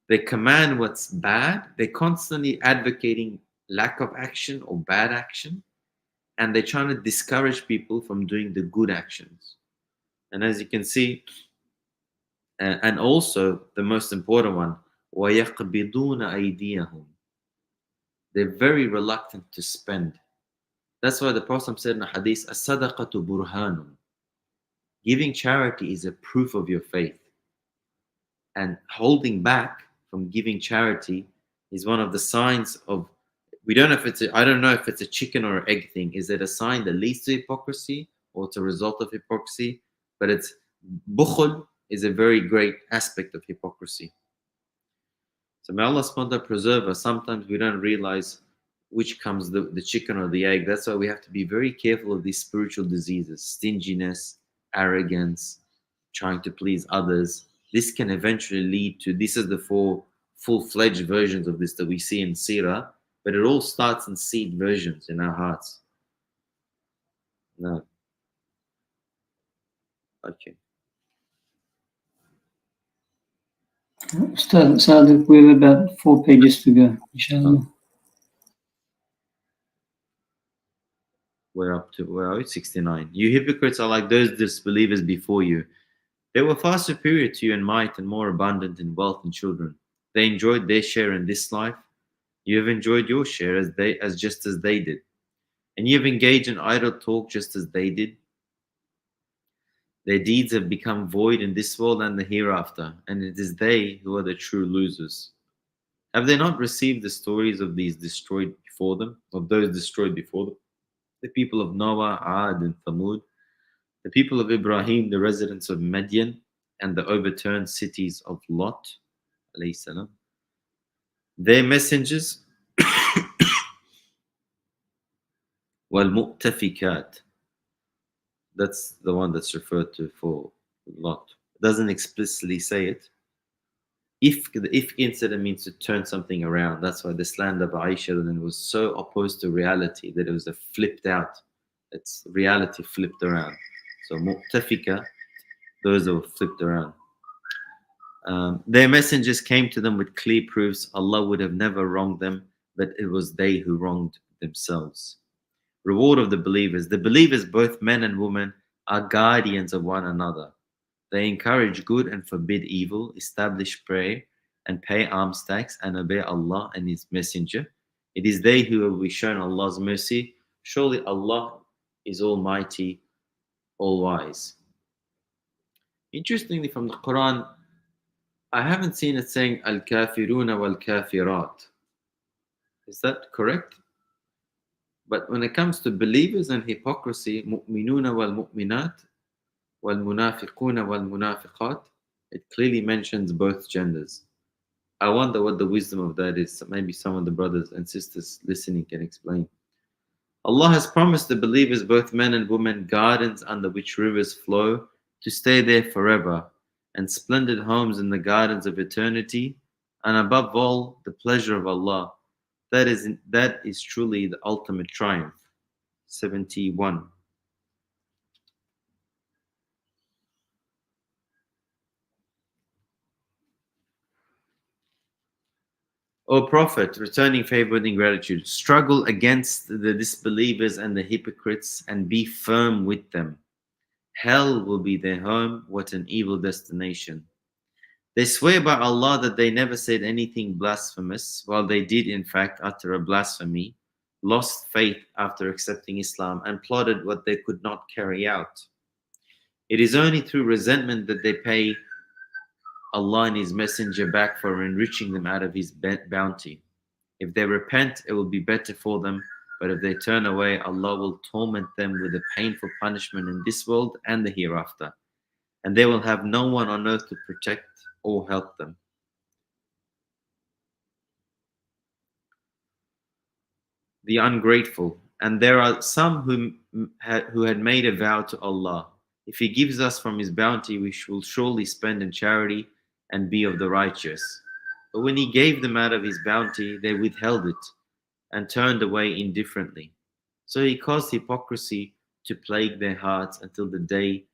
They command what's bad. They're constantly advocating lack of action or bad action, and they're trying to discourage people from doing the good actions. And as you can see, and also the most important one, وَيَقْبِضُونَ أَيْدِيَهُمْ. They're very reluctant to spend. That's why the Prophet said in a hadith, الصَّدَقَةُ بُرْهَانٌ. Giving charity is a proof of your faith. And holding back from giving charity is one of the signs of, I don't know if it's a chicken or egg thing. Is it a sign that leads to hypocrisy or it's a result of hypocrisy? But it's bukhul is a very great aspect of hypocrisy. So may Allah subhanahu wa ta'ala preserve us. Sometimes we don't realize which comes the chicken or the egg. That's why we have to be very careful of these spiritual diseases: stinginess, arrogance, trying to please others. This can eventually lead to, this is the 4 full-fledged versions of this that we see in Sirah, but it all starts in seed versions in our hearts. No. Okay. Ustad Sadiq, we have about 4 pages to go, inshallah. Where are we? 69. You hypocrites are like those disbelievers before you. They were far superior to you in might and more abundant in wealth and children. They enjoyed their share in this life. You have enjoyed your share as just as they did. And you have engaged in idle talk just as they did. Their deeds have become void in this world and the hereafter, and it is they who are the true losers. Have they not received the stories of these destroyed before them, of those destroyed before them? The people of Noah, Ad, and Thamud, the people of Ibrahim, the residents of Madian, and the overturned cities of Lot, alayhi salam. Their messengers, wal-mu'tafikat, that's the one that's referred to for Lot. It doesn't explicitly say it. If the if incident means to turn something around, that's why the slander of Aisha then was so opposed to reality that it was a flipped out. It's reality flipped around. So mu'tafika, those that were flipped around. Their messengers came to them with clear proofs. Allah would have never wronged them, but it was they who wronged themselves. Reward of the believers. The believers, both men and women, are guardians of one another. They encourage good and forbid evil, establish prayer and pay alms tax, and obey Allah and His Messenger. It is they who will be shown Allah's mercy. Surely Allah is Almighty, All-Wise. Interestingly, from the Quran, I haven't seen it saying Al-Kafiruna wal-Kafirat. Is that correct? But when it comes to believers and hypocrisy, Mu'minuna wal-Mu'minat wal-Munafiquna wal-Munafiqat, it clearly mentions both genders. I wonder what the wisdom of that is. Maybe some of the brothers and sisters listening can explain. Allah has promised the believers, both men and women, gardens under which rivers flow, to stay there forever, and splendid homes in the gardens of eternity, and above all, the pleasure of Allah. That is truly the ultimate triumph. 71. O Prophet, returning favor with ingratitude, struggle against the disbelievers and the hypocrites and be firm with them. Hell will be their home. What an evil destination. They swear by Allah that they never said anything blasphemous, while they did in fact utter a blasphemy, lost faith after accepting Islam, and plotted what they could not carry out. It is only through resentment that they pay Allah and His Messenger back for enriching them out of His bounty. If they repent, it will be better for them. But if they turn away, Allah will torment them with a painful punishment in this world and the hereafter. And they will have no one on earth to protect or help them. The ungrateful. And there are some who had made a vow to Allah. If He gives us from His bounty, we will surely spend in charity and be of the righteous. But when He gave them out of His bounty, they withheld it and turned away indifferently. So He caused hypocrisy to plague their hearts until the day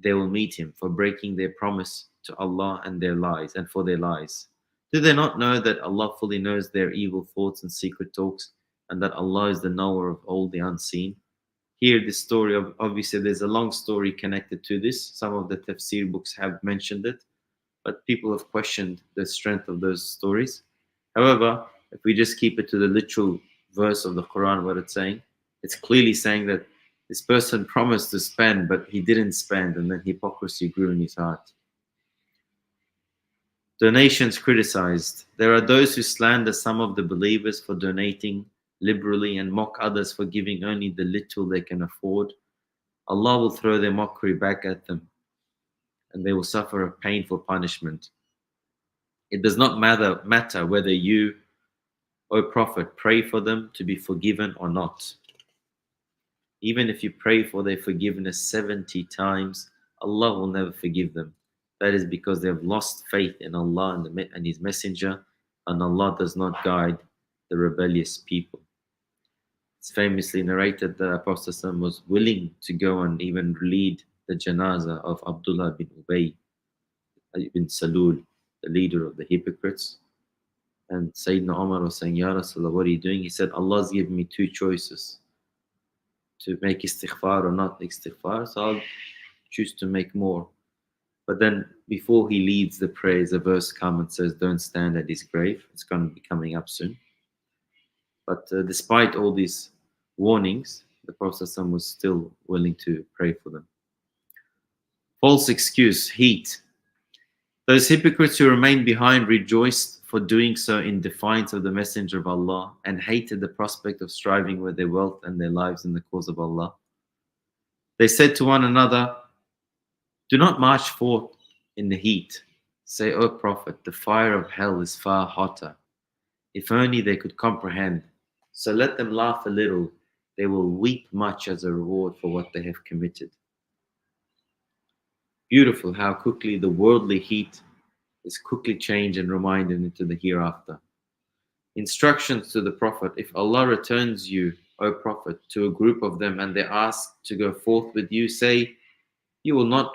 they will meet Him for breaking their promise to Allah and their lies and for their lies. Do they not know that Allah fully knows their evil thoughts and secret talks, and that Allah is the knower of all the unseen? Here, this story of obviously there's a long story connected to this. Some of the tafsir books have mentioned it, but people have questioned the strength of those stories. However, if we just keep it to the literal verse of the Quran, what it's saying, it's clearly saying that this person promised to spend, but he didn't spend, and then hypocrisy grew in his heart. Donations criticized. There are those who slander some of the believers for donating liberally and mock others for giving only the little they can afford. Allah will throw their mockery back at them, and they will suffer a painful punishment. It does not matter whether you, O Prophet, pray for them to be forgiven or not. Even if you pray for their forgiveness 70 times, Allah will never forgive them. That is because they have lost faith in Allah and His Messenger, and Allah does not guide the rebellious people. It's famously narrated that the Prophet was willing to go and even lead the janazah of Abdullah bin Ubay bin Salul, the leader of the hypocrites. And Sayyidina Umar was saying, Ya Rasulullah, what are you doing? He said, Allah's given me two choices, to make istighfar or not istighfar, so I'll choose to make more. But then before he leads the prayers, a verse comes and says, don't stand at his grave. It's going to be coming up soon. But despite all these warnings, the Prophet was still willing to pray for them. False excuse, heat. Those hypocrites who remained behind rejoiced for doing so in defiance of the Messenger of Allah and hated the prospect of striving with their wealth and their lives in the cause of Allah. They said to one another, do not march forth in the heat. Say, O Prophet, the fire of hell is far hotter. If only they could comprehend. So let them laugh a little. They will weep much as a reward for what they have committed. Beautiful how quickly the worldly heat is quickly changed and reminded into the hereafter. Instructions to the Prophet. If Allah returns you, O Prophet, to a group of them and they ask to go forth with you, say, you will not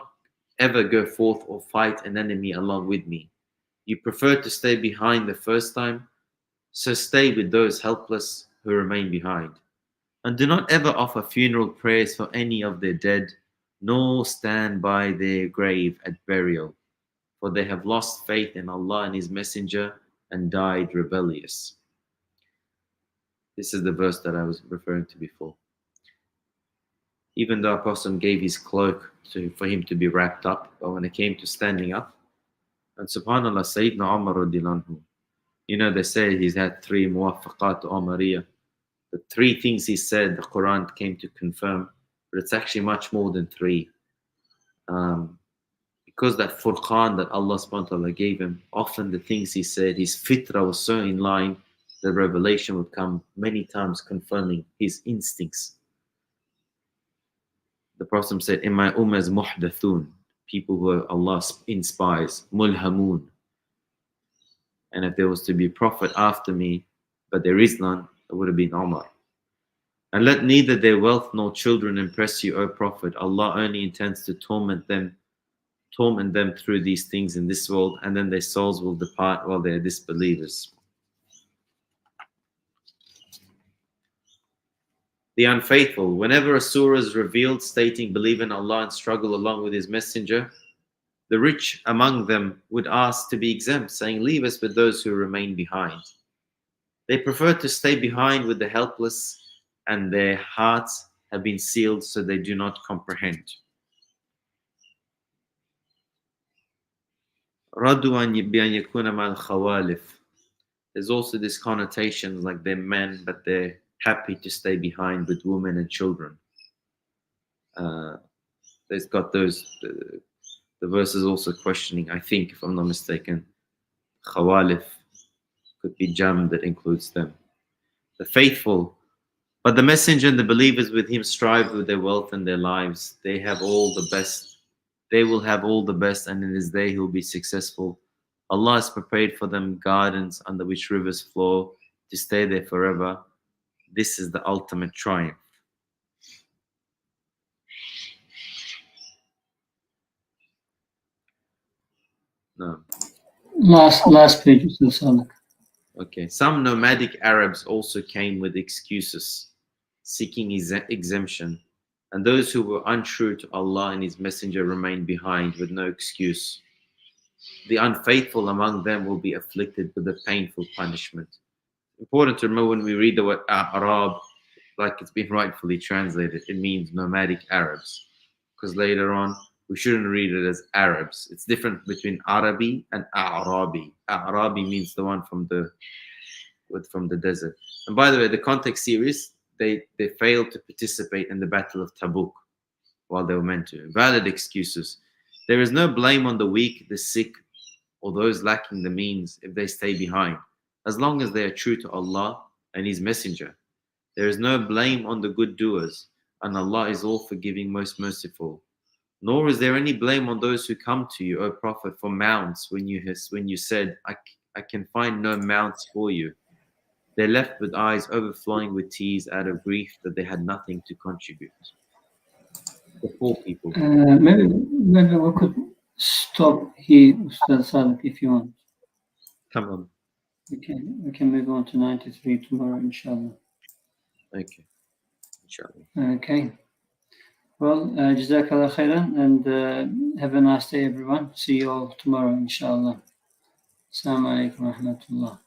ever go forth or fight an enemy along with me. You prefer to stay behind the first time, so stay with those helpless who remain behind. And do not ever offer funeral prayers for any of their dead, nor stand by their grave at burial, for they have lost faith in Allah and His Messenger and died rebellious. This is the verse that I was referring to before. Even though Apostle gave his cloak for him to be wrapped up, but when it came to standing up, and subhanAllah, Sayyidina Umar radiallahu anhu, you know, they say he's had 3 muwaffaqat Umariyah. The 3 things he said, the Quran came to confirm, but it's actually much more than 3. Because that furqan that Allah subhanahu wa ta'ala gave him, often the things he said, his fitrah was so in line, the revelation would come many times confirming his instincts. The Prophet said, in my ummah is muhdathun, people who Allah inspires, mulhamun. And if there was to be a prophet after me, but there is none, it would have been Umar. And let neither their wealth nor children impress you, O Prophet. Allah only intends to torment them through these things in this world, and then their souls will depart while they are disbelievers. The unfaithful. Whenever a surah is revealed stating believe in Allah and struggle along with His Messenger, the rich among them would ask to be exempt, saying, leave us with those who remain behind. They prefer to stay behind with the helpless, and their hearts have been sealed so they do not comprehend. رَدُوا بِأَنْ يَكُونَ مَعَ الْخَوَالِفِ. There's also this connotation like they're men, but they're happy to stay behind with women and children. There's got those, the verse is also questioning, I think, if I'm not mistaken, khawalif could be jam that includes them. The faithful, but the messenger and the believers with him strive with their wealth and their lives. They have all the best. They will have all the best, and it is they who will be successful. Allah has prepared for them gardens under which rivers flow to stay there forever. This is the ultimate triumph. No. Last page, Ustad Salih. Okay. Some nomadic Arabs also came with excuses, seeking exemption, and those who were untrue to Allah and His Messenger remained behind with no excuse. The unfaithful among them will be afflicted with a painful punishment. Important to remember when we read the word Arab, like it's been rightfully translated, it means nomadic Arabs. Because later on, we shouldn't read it as Arabs. It's different between Arabi and A'rabi. A'rabi means the one from the desert. And by the way, the context series, they failed to participate in the Battle of Tabuk while they were meant to. Valid excuses. There is no blame on the weak, the sick, or those lacking the means if they stay behind, as long as they are true to Allah and His Messenger. There is no blame on the good doers, and Allah is all forgiving, most merciful. Nor is there any blame on those who come to you, O Prophet, for mounts when you said, I can find no mounts for you. They left with eyes overflowing with tears out of grief that they had nothing to contribute. The poor people. Maybe we could stop here, Ustad Salih, if you want. Come on. We can move on to 93 tomorrow, inshallah. Okay. Inshallah. Okay. Well, Jazakallah khairan, and have a nice day, everyone. See you all tomorrow, inshallah. Assalamu alaikum wa rahmatullah.